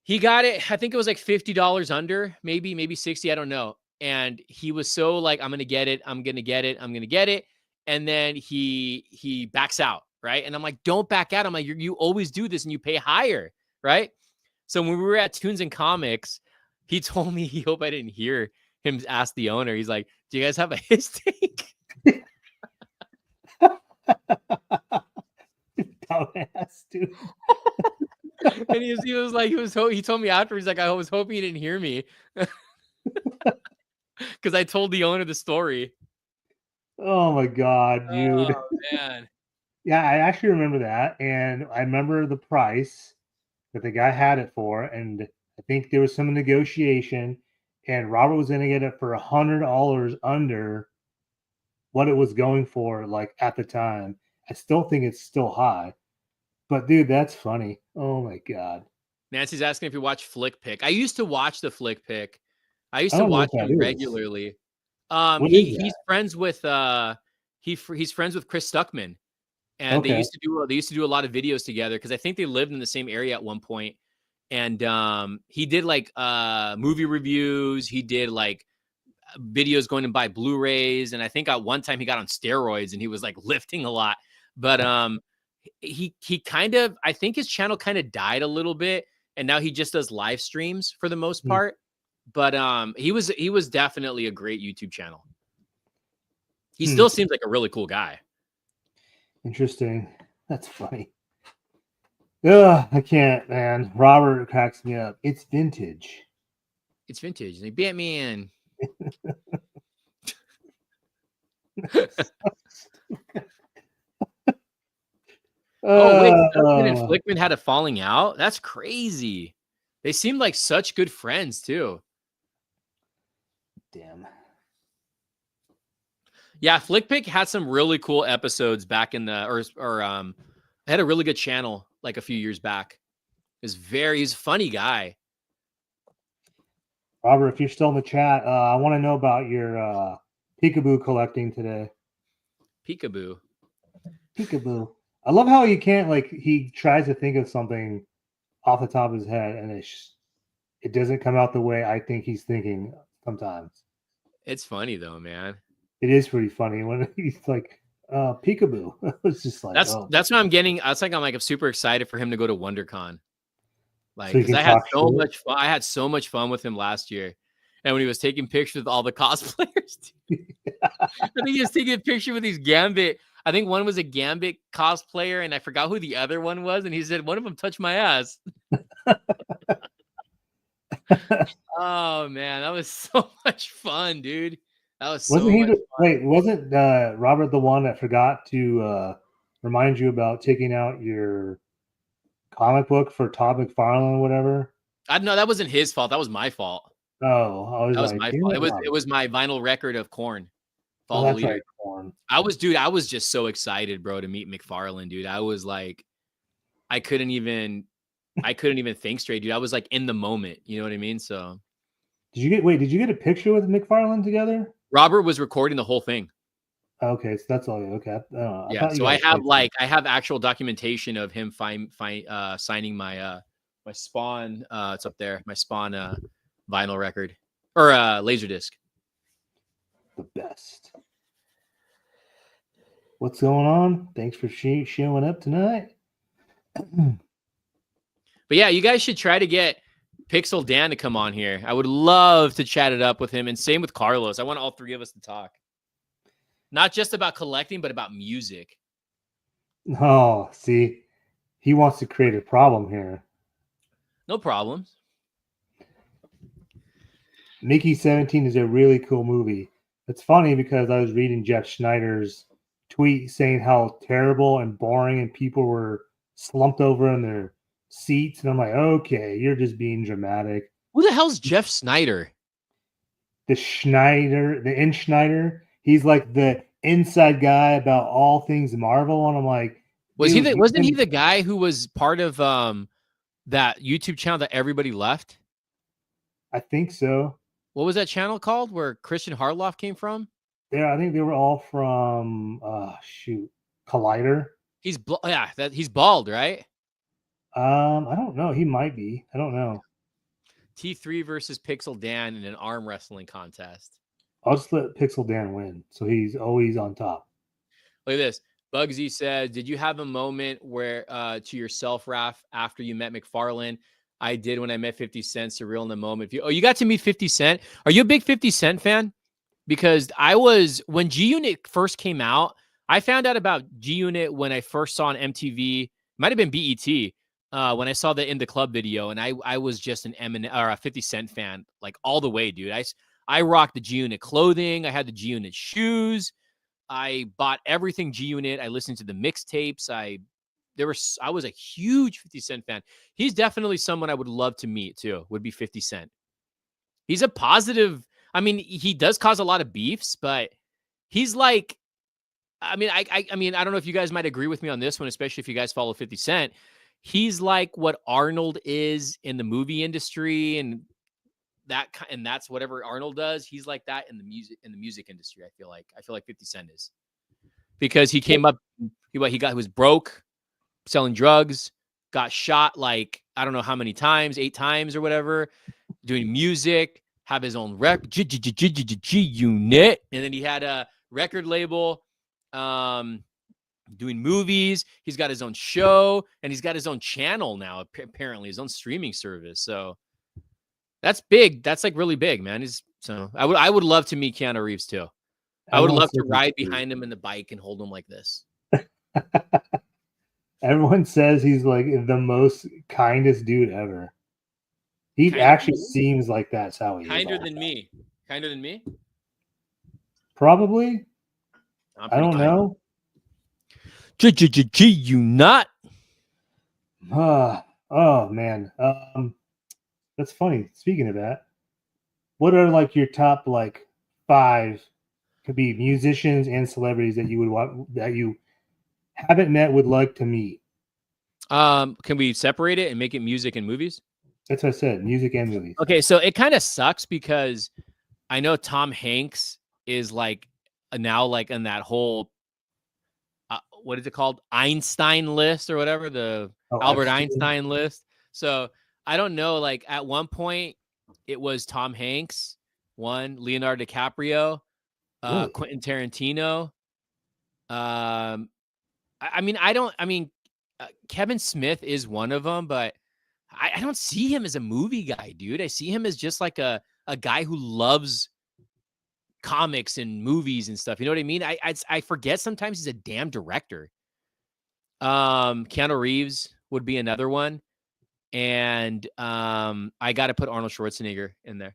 he got it. I think it was like $50 under, maybe 60. I don't know. And he was so like, I'm going to get it. I'm going to get it. I'm going to get it. And then he backs out. Right. And I'm like, don't back out. I'm like, you always do this and you pay higher. Right. So when we were at Tunes and Comics, he told me, he hope I didn't hear him ask the owner. He's like, do you guys have a Hiss tank? Dumbass, dude. And he told me after, he's like, I was hoping he didn't hear me. Because I told the owner the story. Oh my god, dude. Oh man. Yeah, I actually remember that. And I remember the price that the guy had it for. And I think there was some negotiation. And Robert was going to get it for $100 under what it was going for, like at the time. I still think it's still high. But dude, that's funny. Oh my god. Nancy's asking if you watch Flick Pick. I used to watch the Flick Pick. I used I to don't know watch what that him is. regularly. What is that? He's friends with he's friends with Chris Stuckman, and Okay. they used to do a lot of videos together because I think they lived in the same area at one point. And he did like movie reviews. He did like videos going to buy Blu-rays, and I think at one time he got on steroids and he was like lifting a lot. But he kind of, I think his channel kind of died a little bit, and now he just does live streams for the most Hmm. part. But he was definitely a great YouTube channel. He Hmm. still seems like a really cool guy. Interesting. That's funny. Ugh, I can't, man. Robert cracks me up. It's vintage. It's vintage. Like Batman. Oh wait, Stuckman and Uh, Flickman had a falling out. That's crazy. They seemed like such good friends too. damn. Yeah, Flickpick had some really cool episodes back in the had a really good channel like a few years back. He's a funny guy. Robert, if you're still in the chat, I want to know about your peekaboo collecting today. Peekaboo. Peekaboo. I love how he can't, like, he tries to think of something off the top of his head and it doesn't come out the way I think he's thinking sometimes. It's funny though, man. It is pretty funny when he's like, peekaboo. It's just like, oh, That's what I'm getting. I'm super excited for him to go to WonderCon. Like, so you because can I had talk so shit. much fun. I had so much fun with him last year. And when he was taking pictures with all the cosplayers, I think he was taking a picture with these Gambit. I think one was a Gambit cosplayer, and I forgot who the other one was. And he said, one of them touched my ass. Oh, man. That was so much fun, dude. That was Wasn't so he much the, fun. wait, wasn't Robert the one that forgot to remind you about taking out your comic book for Todd McFarlane or whatever? I know that wasn't his fault. That was my fault. Oh, I was That was like, my damn fault. it, It Robert. was my vinyl record of Corn. Oh, Follow the that's right, leader. Corn. I was just so excited, bro, to meet McFarlane, dude. I was like, I couldn't even think straight, dude. I was like in the moment. You know what I mean? So Did you get a picture with McFarlane together? Robert was recording the whole thing. Okay, so that's all. Okay, I Yeah. thought you So guys played some. I have actual documentation of him signing my my Spawn. It's up there. My Spawn vinyl record or laser disc. The best. What's going on? Thanks for showing up tonight. But yeah, you guys should try to get Pixel Dan to come on here. I would love to chat it up with him, and same with Carlos. I want all three of us to talk, not just about collecting, but about music. Oh, see, he wants to create a problem here. No problems. Mickey 17 is a really cool movie. It's funny because I was reading Jeff Schneider's tweet saying how terrible and boring and people were slumped over in their seats. And I'm like, okay, you're just being dramatic. Who the hell's Jeff Snyder? The In Schneider, he's like the inside guy about all things Marvel. And I'm like, dude, Wasn't he the guy who was part of that YouTube channel that everybody left? I think so. What was that channel called where Christian Harloff came from? Yeah, I think they were all from Collider. He's bald, right? I don't know. He might be. I don't know. T3 versus Pixel Dan in an arm wrestling contest. I'll just let Pixel Dan win, so he's always on top. Look at this. Bugsy says, "Did you have a moment where to yourself, Raph, after you met McFarlane? I did when I met 50 Cent. Surreal in the moment. You got to meet 50 Cent. Are you a big 50 Cent fan? Because I was when G Unit first came out. I found out about G Unit when I first saw on MTV. Might have been BET when I saw the In the Club video, and I was just an Eminem or a 50 Cent fan like all the way, dude. I rocked the G Unit clothing. I had the G Unit shoes. I bought everything G Unit. I listened to the mixtapes. I was a huge 50 Cent fan. He's definitely someone I would love to meet too. Would be 50 Cent. He's a positive. I mean, he does cause a lot of beefs, but he's like I mean, I mean, I don't know if you guys might agree with me on this one, especially if you guys follow 50 Cent. He's like what Arnold is in the movie industry, and that's whatever Arnold does. He's like that in the music industry. I feel like 50 Cent is, because he came up, he was broke, selling drugs, got shot like I don't know how many times, 8 times or whatever, doing music, have his own G unit, and then he had a record label, doing movies. He's got his own show, and he's got his own channel now, apparently his own streaming service. So that's big. That's like really big, man. I would love to meet Keanu Reeves too. I would love to ride behind him in the bike and hold him like this. Everyone says he's like the most kindest dude ever. He actually seems like that's how he is. Kinder than me. Kinder than me? Probably. I don't know. You not? Oh man. That's funny. Speaking of that, what are like your top like 5, could be musicians and celebrities that you would want, that you haven't met, would like to meet? Can we separate it and make it music and movies? That's what I said, music and movies. Okay, so it kind of sucks because I know Tom Hanks is like now like in that whole what is it called? Einstein list or whatever, the Albert Einstein list. So I don't know, like at one point it was Tom Hanks, Leonardo DiCaprio, Really? Quentin Tarantino. I mean, Kevin Smith is one of them, but I don't see him as a movie guy, dude. I see him as just like a guy who loves comics and movies and stuff. You know what I mean? I forget sometimes he's a damn director. Keanu Reeves would be another one. And I got to put Arnold Schwarzenegger in there.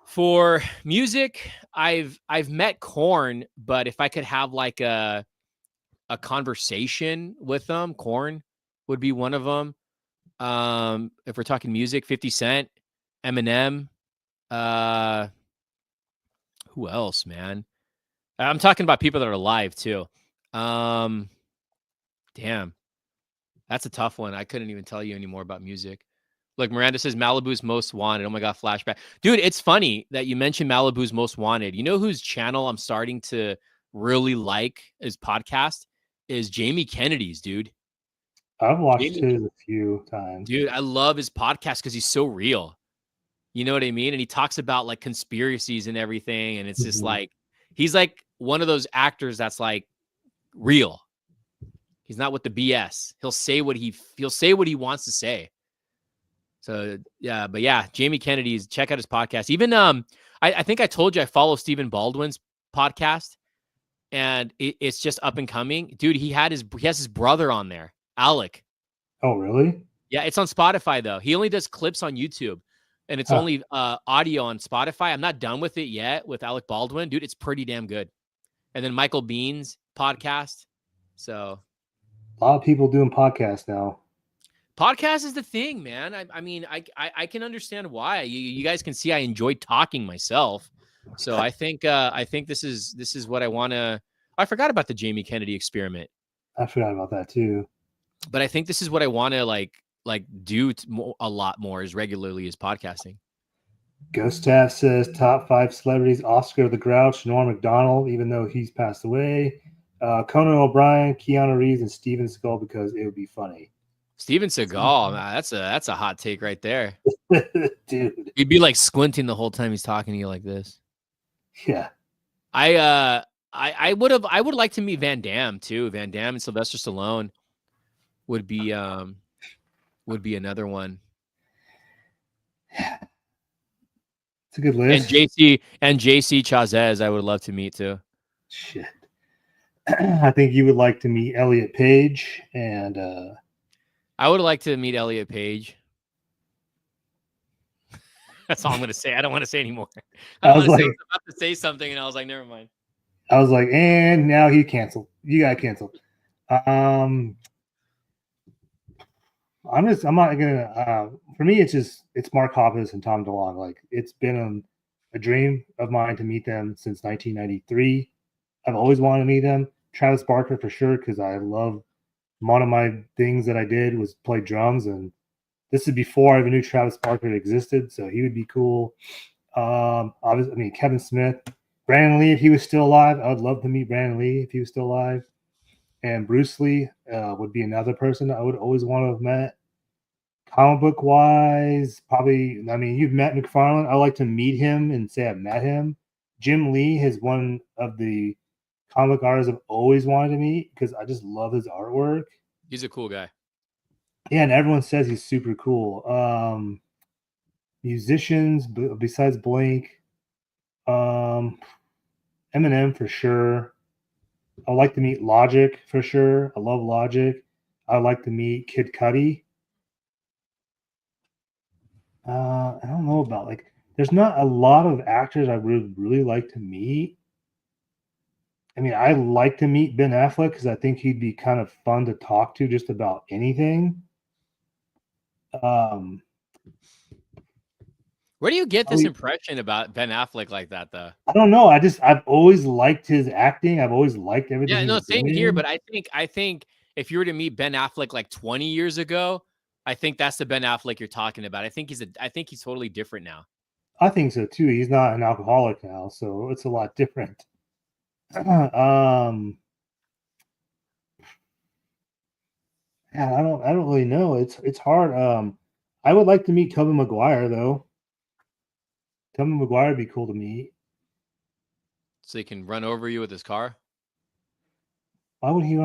For music, I've met Korn, but if I could have like a conversation with them, Korn would be one of them. If we're talking music, 50 Cent, Eminem, who else, man? I'm talking about people that are alive too. Damn, that's a tough one. I couldn't even tell you any more about music. Look, Miranda says Malibu's Most Wanted. Oh my God, flashback. Dude, it's funny that you mentioned Malibu's Most Wanted. You know whose channel I'm starting to really like his podcast is Jamie Kennedy's, dude. I've watched his a few times. Dude, I love his podcast because he's so real. You know what I mean? And he talks about like conspiracies and everything. And it's just like, he's like one of those actors that's like real. He's not with the BS. He'll say what he wants to say. So yeah, but yeah, Jamie Kennedy's, check out his podcast. Even I think I told you I follow Stephen Baldwin's podcast, and it's just up and coming. Dude, he has his brother on there, Alec. Oh, really? Yeah, it's on Spotify though. He only does clips on YouTube, and it's only audio on Spotify. I'm not done with it yet with Alec Baldwin. Dude, it's pretty damn good. And then Michael Bean's podcast. So a lot of people doing podcasts now. Podcast is the thing, man. I mean, I can understand why. You guys can see I enjoy talking myself. So I think this is what I want to. I forgot about the Jamie Kennedy experiment. I forgot about that too. But I think this is what I want to like do a lot more, is regularly, is podcasting. Ghost Taff says top 5 celebrities: Oscar the Grouch, Norm Macdonald, even though he's passed away, Conan O'Brien, Keanu Reeves, and Steven Seagal, because it would be funny. Steven Seagal, that's a hot take right there. Dude, you'd be like squinting the whole time he's talking to you like this. Yeah. I would like to meet Van Damme too. Van Damme and Sylvester Stallone would be another one. It's a good list. And JC Chazez, I would love to meet too. Shit. I think you would like to meet Elliot Page, and I would like to meet Elliot Page. That's all I'm going to say. I don't want to say anymore. I was about to say something, and I was like, never mind. I was like, and now he canceled. You got canceled. I'm not gonna. For me, it's Mark Hoppus and Tom DeLonge. Like, it's been a dream of mine to meet them since 1993. I've always wanted to meet him. Travis Barker for sure, because I love one of my things that I did was play drums, and this is before I even knew Travis Barker existed, so he would be cool. Obviously, I mean Kevin Smith, Brandon Lee, if he was still alive, I would love to meet Brandon Lee if he was still alive. And Bruce Lee would be another person I would always want to have met. Comic book wise, probably. I mean, you've met McFarlane. I like to meet him and say I've met him. Jim Lee is one of the comic artists I've always wanted to meet because I just love his artwork. He's a cool guy. Yeah, and everyone says he's super cool. Musicians besides Blink, Eminem for sure. I like to meet Logic for sure. I love Logic. I like to meet Kid Cudi. I don't know about like. There's not a lot of actors I would really like to meet. I mean, I like to meet Ben Affleck because I think he'd be kind of fun to talk to just about anything. Um, Where do you get this probably, impression about Ben Affleck like that, though? I don't know. I've always liked his acting. I've always liked everything Yeah, he no, was same here. doing. But I think if you were to meet Ben Affleck like 20 years ago, I think that's the Ben Affleck you're talking about. I think he's totally different now. I think so too. He's not an alcoholic now, so it's a lot different. um, yeah, I don't really know. It's hard. I would like to meet Tobey Maguire though. Tobey Maguire would be cool to meet. So he can run over you with his car. Why would he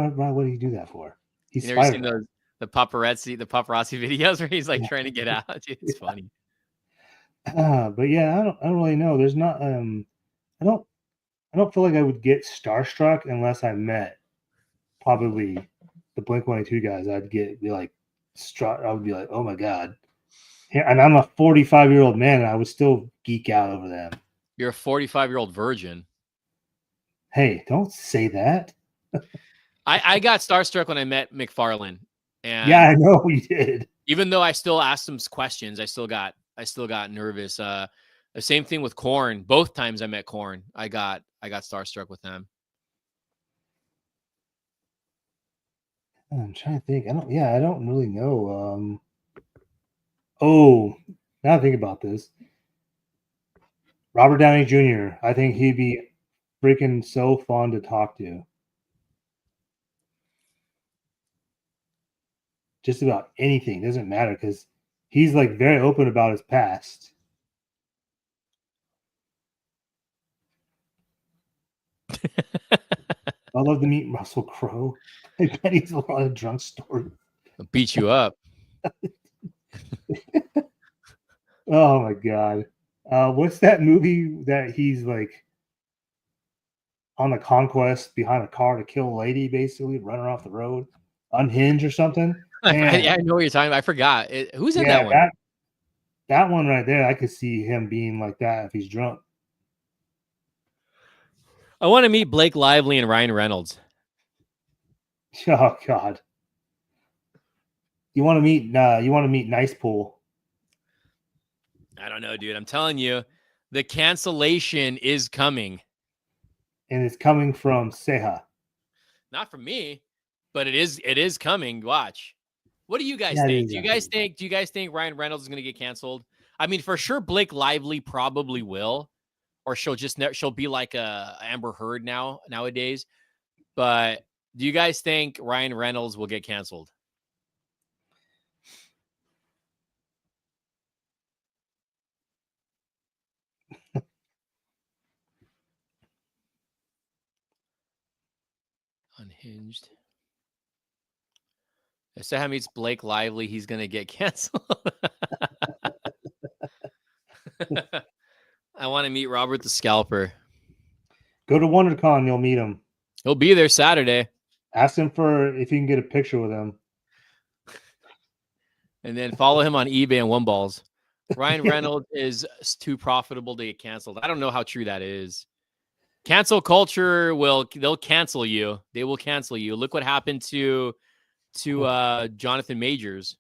do that for? He's You never Spider seen Man. the paparazzi videos where he's like Yeah, trying to get out? Dude, it's yeah. funny. But yeah, I don't really know. There's not. I don't. I don't feel like I would get starstruck unless I met probably the Blink 182 guys. Be like struck. I would be like, oh my god. Yeah, and I'm a 45-year-old man, and I would still geek out over them. You're a 45-year-old virgin. Hey, don't say that. I got starstruck when I met McFarlane, Yeah, and I know you did. even though I still asked him questions, I still got nervous. The same thing with Corn. Both times I met Corn, I got starstruck with him. I'm trying to think. I don't. Yeah, I don't really know. Oh, now I think about this. Robert Downey Jr. I think he'd be freaking so fun to talk to. Just about anything doesn't matter because he's like very open about his past. I'd love to meet Russell Crowe. I bet he's a lot of drunk stories. I'll beat you up. Oh my god. What's that movie that he's like on the conquest behind a car to kill a lady, basically run her off the road, unhinged or something? I Man, know what you're talking about. I forgot. Who's in yeah, that one? that one right there, I could see him being like that if he's drunk. I want to meet Blake Lively and Ryan Reynolds. Oh god. You want to meet Nice Pool. I don't know, dude. I'm telling you, the cancellation is coming. And it's coming from Seha. Not from me, but it is coming. Watch. What do you guys That think? is Do you guys think Ryan Reynolds is going to get canceled? I mean, for sure Blake Lively probably will, or she'll be like a Amber Heard nowadays. But do you guys think Ryan Reynolds will get canceled? Unhinged. If Sam meets Blake Lively, he's going to get canceled. I want to meet Robert the Scalper. Go to WonderCon, you'll meet him. He'll be there Saturday. Ask him for if you can get a picture with him. And then follow him on eBay and One Balls. Ryan Reynolds is too profitable to get canceled. I don't know how true that is. Cancel culture they'll cancel you. They will cancel you. Look what happened to Jonathan Majors.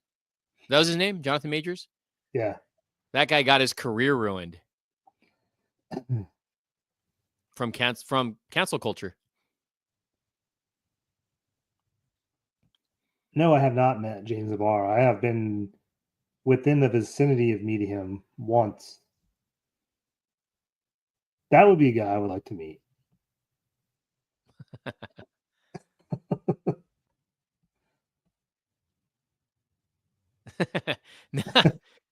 That was his name, Jonathan Majors. Yeah. That guy got his career ruined from cancel culture. No, I have not met James Ibarra. I have been within the vicinity of meeting him once. That would be a guy I would like to meet.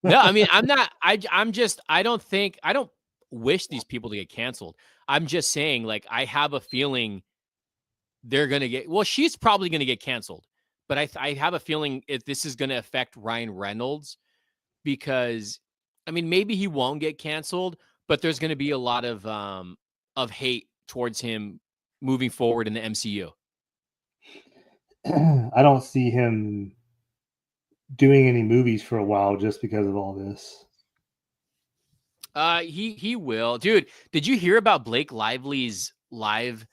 No, I mean, I'm not. I'm just. I don't think. I don't wish these people to get canceled. I'm just saying, like, I have a feeling they're gonna get. Well, she's probably gonna get canceled, but I have a feeling if this is gonna affect Ryan Reynolds because, I mean, maybe he won't get canceled, but there's gonna be a lot of hate towards him moving forward in the MCU. I don't see him doing any movies for a while just because of all this. He will, dude. Did you hear about Blake Lively's live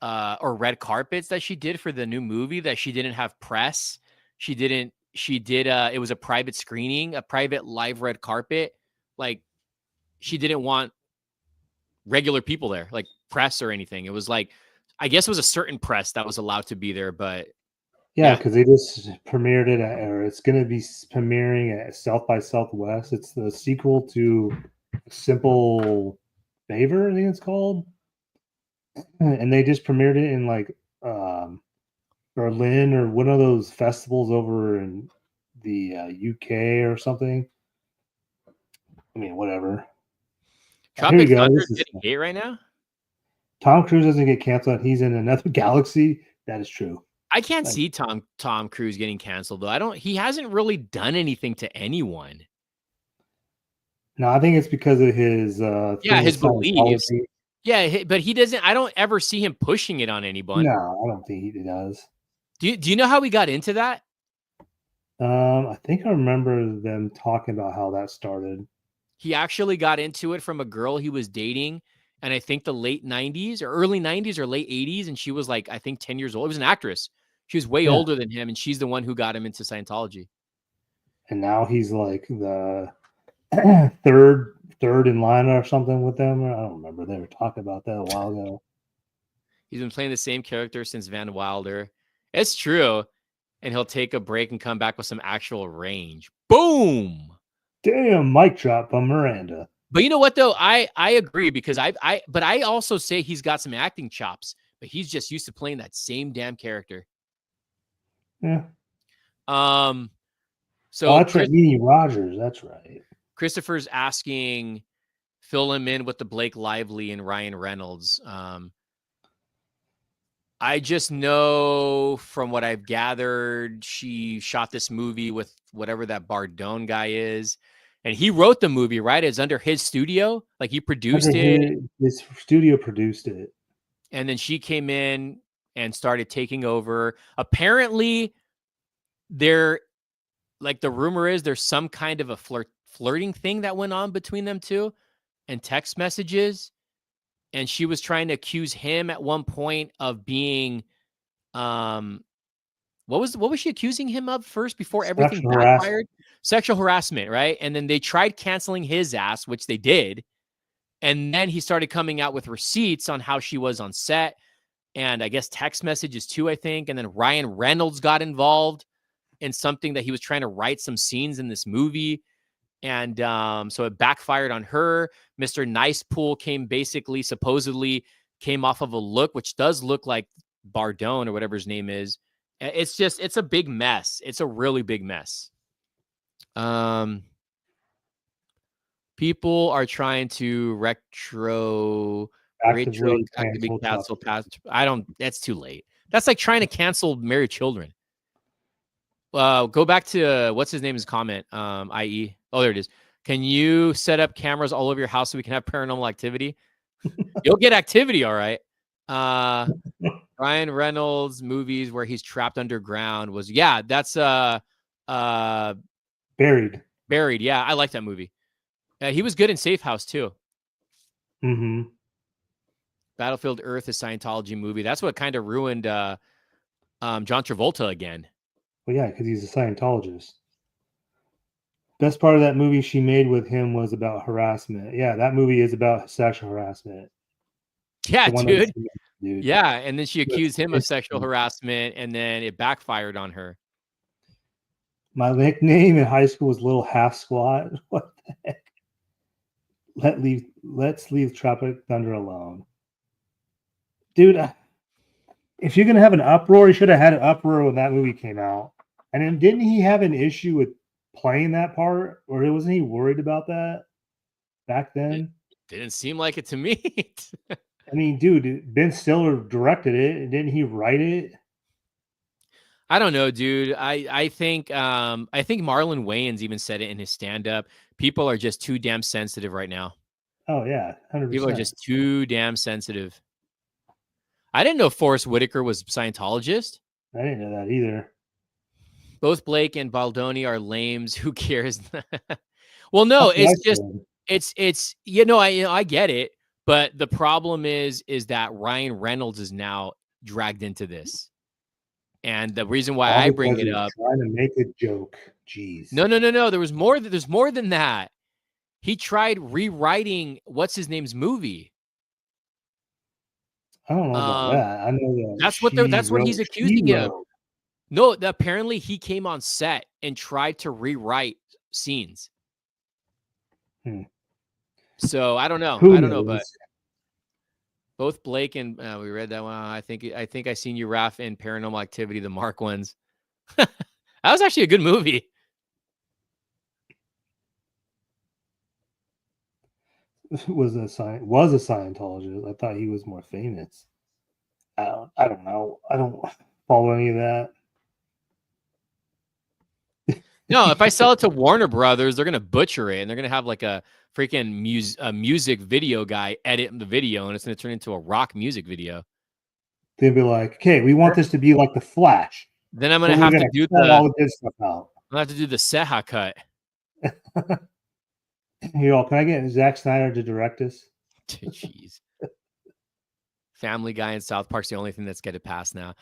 or red carpets that she did for the new movie that she didn't have press? She didn't. She did. It was a private screening, a private live red carpet. Like she didn't want regular people there, like press or anything. It was like, I guess it was a certain press that was allowed to be there, but Yeah, yeah. because they just premiered it at, or it's going to be premiering at South by Southwest. It's the sequel to Simple Favor, I think it's called. And they just premiered it in like Berlin or one of those festivals over in the UK or something. I mean, whatever. Here Tropic you go. Thunder This is is getting hate right now. Tom Cruise doesn't get canceled. He's in another galaxy. That is true. I can't Like, see Tom Cruise getting canceled though. I don't. He hasn't really done anything to anyone. no, I think it's because of his Yeah, thing with his beliefs. Scientology. Yeah, but he doesn't. I don't ever see him pushing it on anyone. No, I don't think he does. Do you know how we got into that? I think I remember them talking about how that started. He actually got into it from a girl he was dating, and I think the late 90s or early 90s or late 80s, and she was like, I think 10 years old. It was an actress. She was way Yeah, older than him, and she's the one who got him into Scientology. and now he's like the third in line or something with them. I don't remember. They were talking about that a while ago. He's been playing the same character since Van Wilder. It's true. And he'll take a break and come back with some actual range. Boom. Damn, mic drop on Miranda. But you know what though? I agree because but I also say he's got some acting chops, but he's just used to playing that same damn character. Yeah. Oh, So that's right. Nene Rogers. That's right. Christopher's asking, fill him in with the Blake Lively and Ryan Reynolds. I just know from what I've gathered, she shot this movie with whatever that Bardone guy is. And he wrote the movie, right? It's under his studio. Like he produced Under it. his studio produced it. And then she came in and started taking over. Apparently, there, like the rumor is, there's some kind of a flirting thing that went on between them two and text messages. And she was trying to accuse him at one point of being what was she accusing him of first before everything Sexual backfired? harassment. Sexual harassment, right? And then they tried canceling his ass, which they did. And then he started coming out with receipts on how she was on set and I guess text messages too, I think. And then Ryan Reynolds got involved in something that he was trying to write some scenes in this movie. And so it backfired on her. Mr. Nicepool supposedly came off of a look, which does look like Bardone or whatever his name is. It's a big mess. It's a really big mess. People are trying to Actively actively canceled. cancel past. That's too late. That's like trying to cancel Married Children. Go back to what's his name's comment. I.e. Oh, there it is. Can you set up cameras all over your house so we can have paranormal activity? You'll get activity, all right. Ryan Reynolds movies where he's trapped underground that's Buried. Buried. Yeah, I like that movie. He was good in Safe House too. Mm-hmm. Battlefield Earth, a Scientology movie. That's what kind of ruined John Travolta again. Well, yeah, because he's a Scientologist. Best part of that movie she made with him was about harassment. Yeah, that movie is about sexual harassment. Yeah, The one dude. dude. Yeah, and then she accused him of It's sexual harassment, and then it backfired on her. My nickname in high school was Little Half Squat. What the heck? Let's leave Tropic Thunder alone, dude. If you're gonna have an uproar, you should have had an uproar when that movie came out. And then didn't he have an issue with playing that part, or wasn't he worried about that back then? Didn't seem like it to me. I mean, dude, Ben Stiller directed it, and didn't he write it? I don't know, dude. I think Marlon Wayans even said it in his stand up. People are just too damn sensitive right now. Oh yeah, People are 100%. just too damn sensitive. I didn't know Forrest Whitaker was Scientologist. I didn't know that either. Both Blake and Baldoni are lames. Who cares? Well, no, That's what I it's just said. it's I get it, but the problem is that Ryan Reynolds is now dragged into this. And the reason why All I bring because it he was up, trying to make a joke. Jeez. no, there's more than that. He tried rewriting what's his name's movie. I don't know about that. I know that That's what he's she accusing him of. wrote. No, apparently he came on set and tried to rewrite scenes. So I don't know. Who I don't know, but knows? both Blake and we read that one. I think I seen you, Raph, in Paranormal Activity, the Mark ones. That was actually a good movie. Was a Scientologist. I thought he was more famous. I don't know. I don't follow any of that. No, if I sell it to Warner Brothers, they're gonna butcher it and they're gonna have like a freaking music video guy edit the video, and it's gonna turn into a rock music video. They'd be like, "Okay, we want this to be like the Flash, Then I'm but gonna we're have to gonna do cut all the good stuff out." I'll have to do the Seha cut. Can I get Zack Snyder to direct this? Jeez. Family Guy and South Park's the only thing that's getting passed now.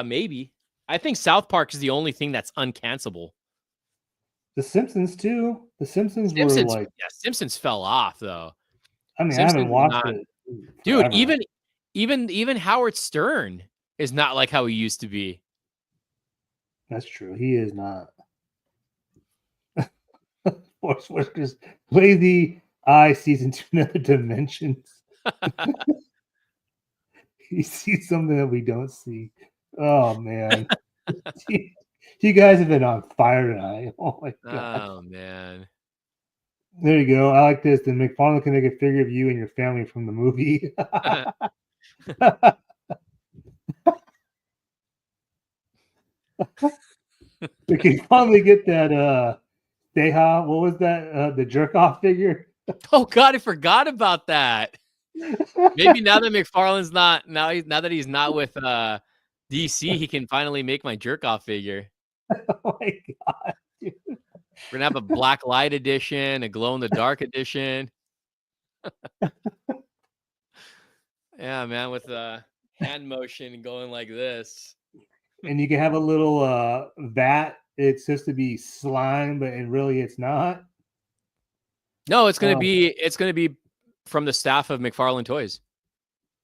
Maybe. I think South Park is the only thing that's uncancelable. The Simpsons too. The Simpsons were like, Simpsons fell off though. I mean, Simpsons I haven't watched it dude. forever. Even Howard Stern is not like how he used to be. That's true. He is not. Force Whitakers play the eye sees into another dimensions. He sees something that we don't see. Oh man. You guys have been on fire tonight. Oh my god. Oh man. There you go. I like this. Then McFarlane can make a figure of you and your family from the movie. We can finally get that Deha. What was that? The jerk off figure? Oh god, I forgot about that. Maybe now that McFarlane's not now that he's not with DC, he can finally make my jerk off figure. Oh my god. Dude. We're gonna have a black light edition, a glow in the dark edition. Yeah, man, with a hand motion going like this. And you can have a little vat. It's supposed to be slime, but really it's not. No, it's gonna be from the staff of McFarlane Toys.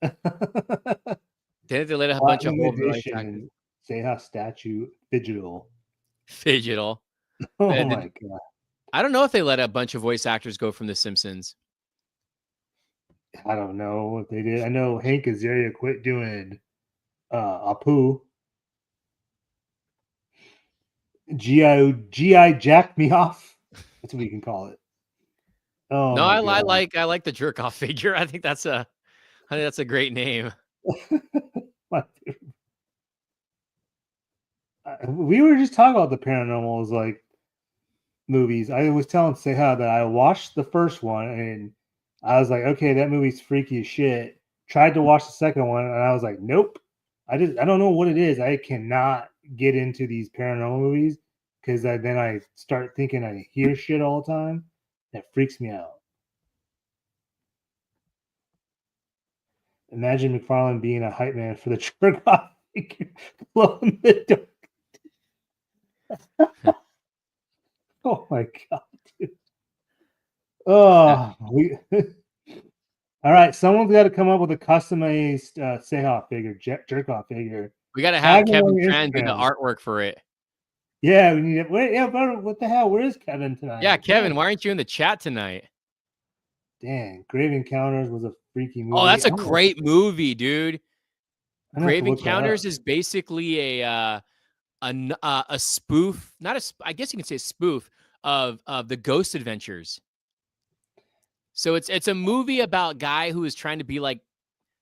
Didn't they let a bunch of whole voice actors? Deha statue digital. Digital. Oh my god. I don't know if they let a bunch of voice actors go from The Simpsons. I don't know what they did. I know Hank Azaria quit doing Apu. GI jacked me off. That's what we can call it. Oh no, my I god. like the jerk off figure. I think that's a great name. We were just talking about the paranormals like movies. I was telling Seha that I watched the first one and I was like, okay, that movie's freaky as shit. Tried to watch the second one and I was like, nope. I don't know what it is. I cannot get into these paranormal movies because then I start thinking I hear shit all the time. That freaks me out. Imagine McFarlane being a hype man for the jerk off figure. Glow in the dark. Oh my god, dude. Oh, all right. Someone's got to come up with a customized Seha figure, jerk off figure. We got to have Tag them on Kevin your Tran do the Instagram. artwork for it. Yeah, we need it. Wait, yeah, but what the hell? Where is Kevin tonight? Yeah, Kevin, Damn. why aren't you in the chat tonight? Dang, Grave Encounters was a freaky movie. Oh, that's a I'm gonna, great movie, dude. I'm gonna have to Grave look that up. Encounters is basically a spoof, not a, I guess you can say a spoof of the Ghost Adventures. So it's a movie about a guy who is trying to be like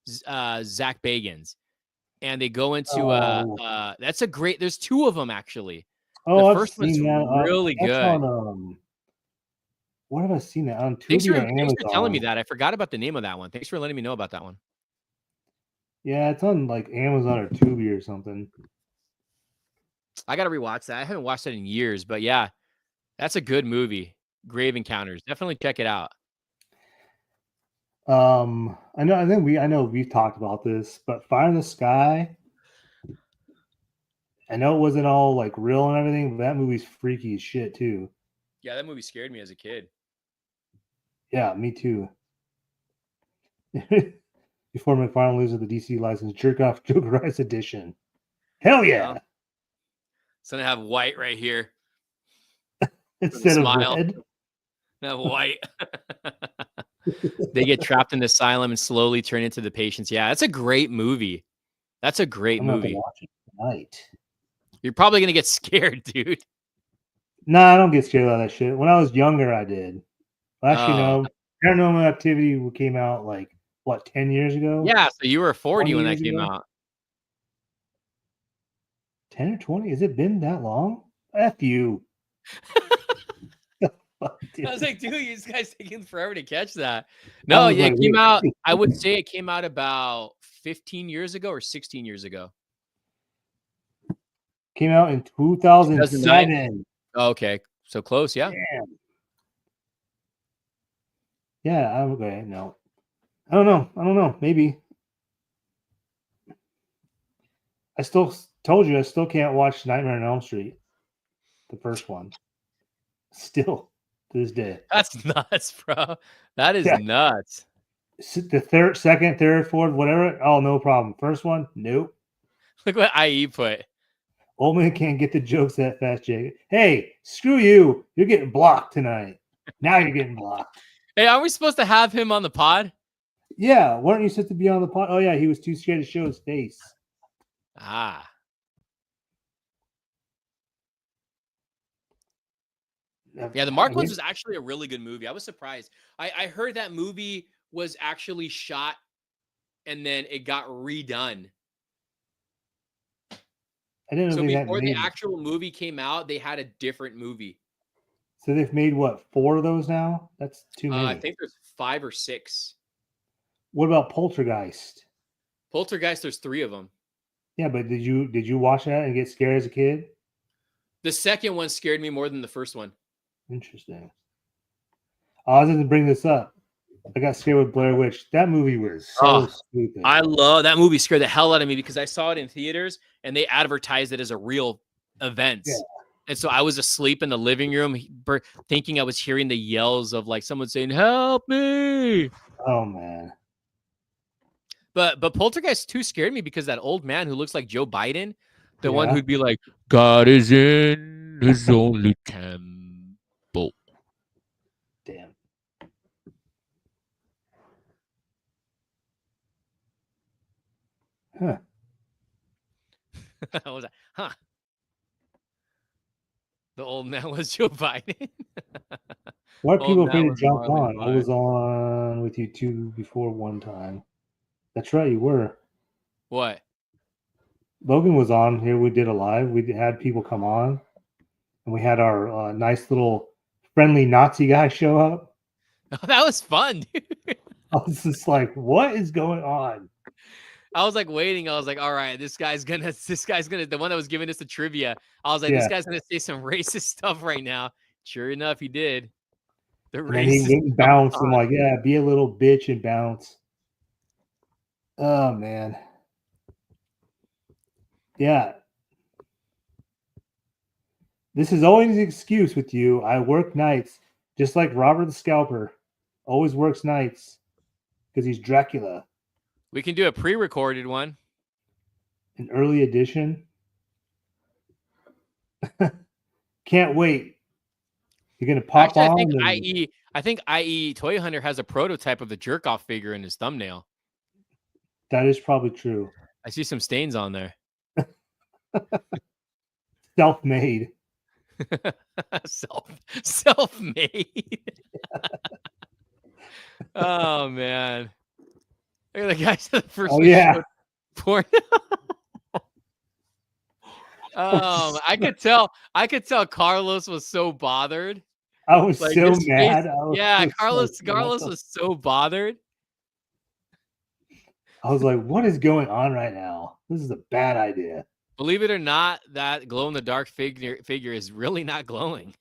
Zach Bagans, and they go into that's a great. There's two of them actually. The I've first one's seen that. really That's good. on what have I seen that on Thanks Tubi for or telling me Amazon? that. I forgot about the name of that one. Thanks for letting me know about that one. Yeah, it's on like Amazon or Tubi or something. I got to rewatch that. I haven't watched that in years, but yeah, that's a good movie. Grave Encounters. Definitely check it out. I know we've talked about this, but Fire in the Sky. I know it wasn't all like real and everything, but that movie's freaky as shit too. Yeah, that movie scared me as a kid. Yeah, me too. Before my final lose of the DC license, Jerk Off Joker Rise Edition. Hell yeah! So I have white right here Instead of smile. red. I have white. They get trapped in the asylum and slowly turn into the patients. Yeah, that's a great movie. That's a great movie. Watch it tonight. You're probably gonna get scared, dude. Nah, I don't get scared of that shit. When I was younger, I did. Well, actually, no. Paranormal Activity came out like what 10 years ago? Yeah, so you were 40 when that came out. 10 or 20? Has it been that long? F you. I was like, dude, you guys taking forever to catch that. No, yeah, like, it came out. I would say it came out about 15 years ago or 16 years ago. Came out in 2007. Oh, okay, so close, yeah. Damn. Yeah, I'm okay. No, I don't know. Maybe. I still told you I still can't watch Nightmare on Elm Street, the first one. Still to this day. That's nuts, bro. That is nuts. The second, third, fourth, whatever. Oh, no problem. First one, nope. Look what IE put. Old man can't get the jokes that fast, Jake. Hey, screw you. You're getting blocked tonight. Now you're getting blocked. Hey, are we supposed to have him on the pod? Yeah, weren't you supposed to be on the pod? Oh, yeah, he was too scared to show his face. Ah. Yeah, the Mark ones was actually a really good movie. I was surprised. I heard that movie was actually shot and then it got redone. I didn't know so before the actual movie came out, they had a different movie. So they've made what, 4 of those now? That's too many. I think there's 5 or 6. What about Poltergeist? Poltergeist, there's 3 of them. Yeah, but did you watch that and get scared as a kid? The second one scared me more than the first one. Interesting. I was going to bring this up. I got scared with Blair Witch. That movie was so stupid. I love that movie. Scared the hell out of me because I saw it in theaters and they advertised it as a real event. Yeah. And so I was asleep in the living room thinking I was hearing the yells of like someone saying, "Help me." Oh, man. But Poltergeist 2 scared me because that old man who looks like Joe Biden, the one who'd be like, "God is in his only temple." Damn. Huh. I was like, huh. The old man was Joe Biden. Why are people afraid to jump on? I was on with you 2 before one time. That's right, you were. What? Logan was on here. We did a live. We had people come on, and we had our nice little friendly Nazi guy show up. Oh, that was fun, dude. I was just like, what is going on? I was like waiting. I was like, all right, this guy's gonna, the one that was giving us the trivia. I was like, this guy's gonna say some racist stuff right now. Sure enough, he did. The racist. He went and bounced. I'm like, yeah, be a little bitch and bounce. Oh, man. Yeah. This is always an excuse with you. I work nights, just like Robert the Scalper. Always works nights because he's Dracula. We can do a pre-recorded one. An early edition. Can't wait. You're gonna pop Actually, on. And I think IE Toy Hunter has a prototype of the jerk off figure in his thumbnail. that is probably true. I see some stains on there. Self-made. Self-made. Oh man. Look at the guys the first Oh one yeah. showed porn. I could tell Carlos was so bothered. I was Like so his face, mad. I was yeah, just like, Carlos was so bothered. I was like, what is going on right now? This is a bad idea. Believe it or not, that glow in the dark figure is really not glowing.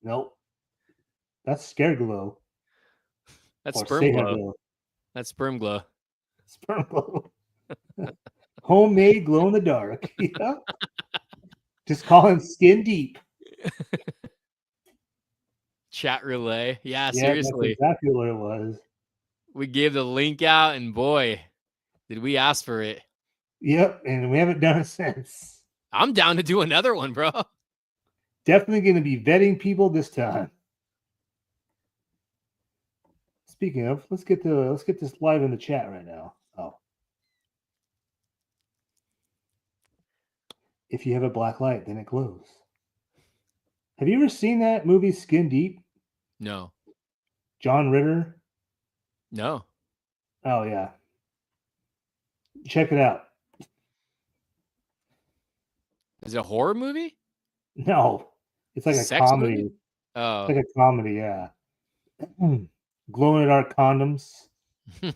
Nope. That's scare glow. That's Or sperm say glow. glow. That's sperm glow. Sperm glow. Homemade glow in the dark. Yeah. Just call him Skin Deep. Chat relay. Yeah, Yeah, that's seriously. exactly what it was. We gave the link out, and boy, did we ask for it. Yep, and we haven't done it since. I'm down to do another one, bro. Definitely going to be vetting people this time. Speaking of, let's get this live in the chat right now. Oh. If you have a black light, then it glows. Have you ever seen that movie Skin Deep? No. John Ritter? No. Oh yeah. Check it out. Is it a horror movie? No. It's like a Sex comedy. movie? Oh. It's like a comedy, yeah. Glow in the dark condoms. Dude,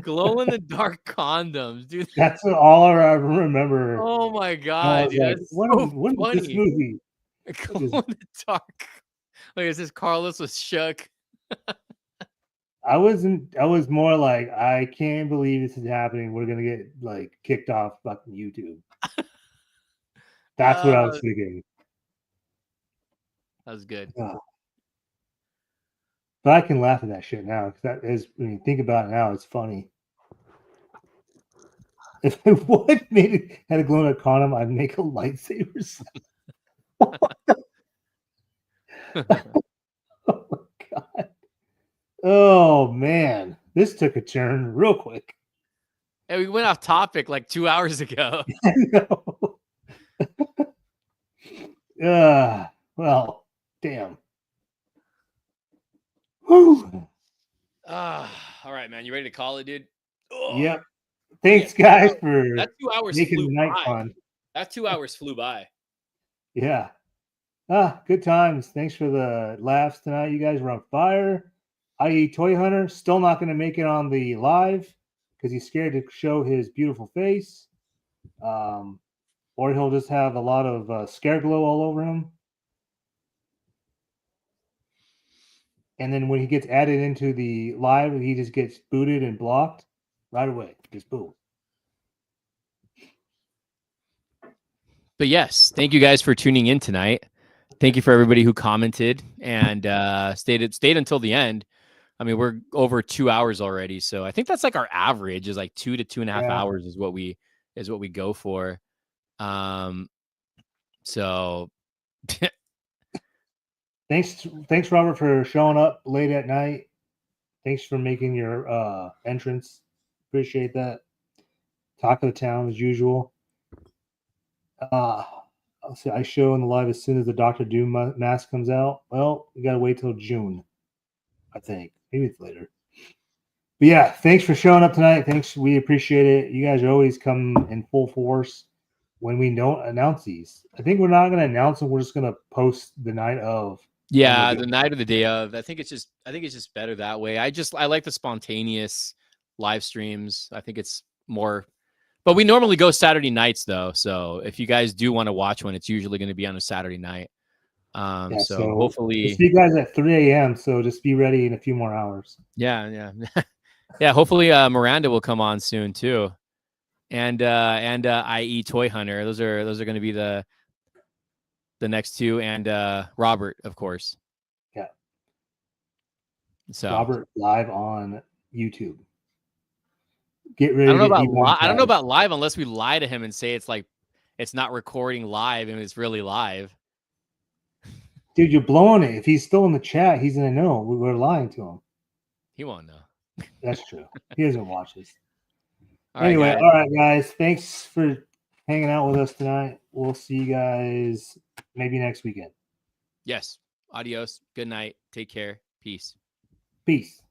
glow in the dark condoms, dude. That's all I remember. Oh my I god, was dude. like, That's what so is this funny. movie? Glow in the dark. Like it says Carlos was shook. I was more like, I can't believe this is happening. We're gonna get like kicked off fucking YouTube. That's what I was thinking. That was good. But I can laugh at that shit now because that is, when you think about it now, it's funny. If I would made it had a glow in a condom, I'd make a lightsaber. Oh my god! Oh man, this took a turn real quick. Hey, we went off topic like 2 hours ago. I know. Well, damn. Whew. All right, man. You ready to call it, dude? Yep. Thanks, guys, for that 2 hours making flew the night by. fun. That 2 hours flew by. Yeah. Good times. Thanks for the laughs tonight. You guys were on fire. I.e. Toy Hunter, still not going to make it on the live because he's scared to show his beautiful face. Or he'll just have a lot of scare glow all over him. And then when he gets added into the live, he just gets booted and blocked right away. Just boom. But yes, thank you guys for tuning in tonight. Thank you for everybody who commented and stayed until the end. I mean, we're over 2 hours already, so I think that's like our average is like 2 to 2.5 hours is what we go for. So thanks Robert for showing up late at night. Thanks for making your entrance. Appreciate that. Talk of the town as usual. I'll say I show in the live as soon as the Doctor Doom mask comes out. Well, we gotta wait till June, I think. Maybe it's later. But yeah, thanks for showing up tonight. Thanks, we appreciate it. You guys are always come in full force when we don't announce these. I think we're not gonna announce them. We're just gonna post the night of. Yeah, the night of the day of. I think it's just better that way. I like the spontaneous live streams. I think it's more. But we normally go Saturday nights though, so if you guys do want to watch one, it's usually going to be on a Saturday night. So hopefully, we'll see you guys at 3 a.m. So just be ready in a few more hours. Yeah. Hopefully, Miranda will come on soon too, and IE Toy Hunter. Those are going to be the next two, and Robert, of course. Yeah. So Robert live on YouTube. get I ready don't know to about I don't know demonetize. about live unless we lie to him and say it's like it's not recording live and it's really live. Dude, you're blowing it. If he's still in the chat, he's gonna know we're lying to him. He won't know. That's true. He doesn't watch this. All right, Anyway, guys. all right, guys. Thanks for hanging out with us tonight. We'll see you guys maybe next weekend. Yes. Adios. Good night. Take care. Peace. Peace.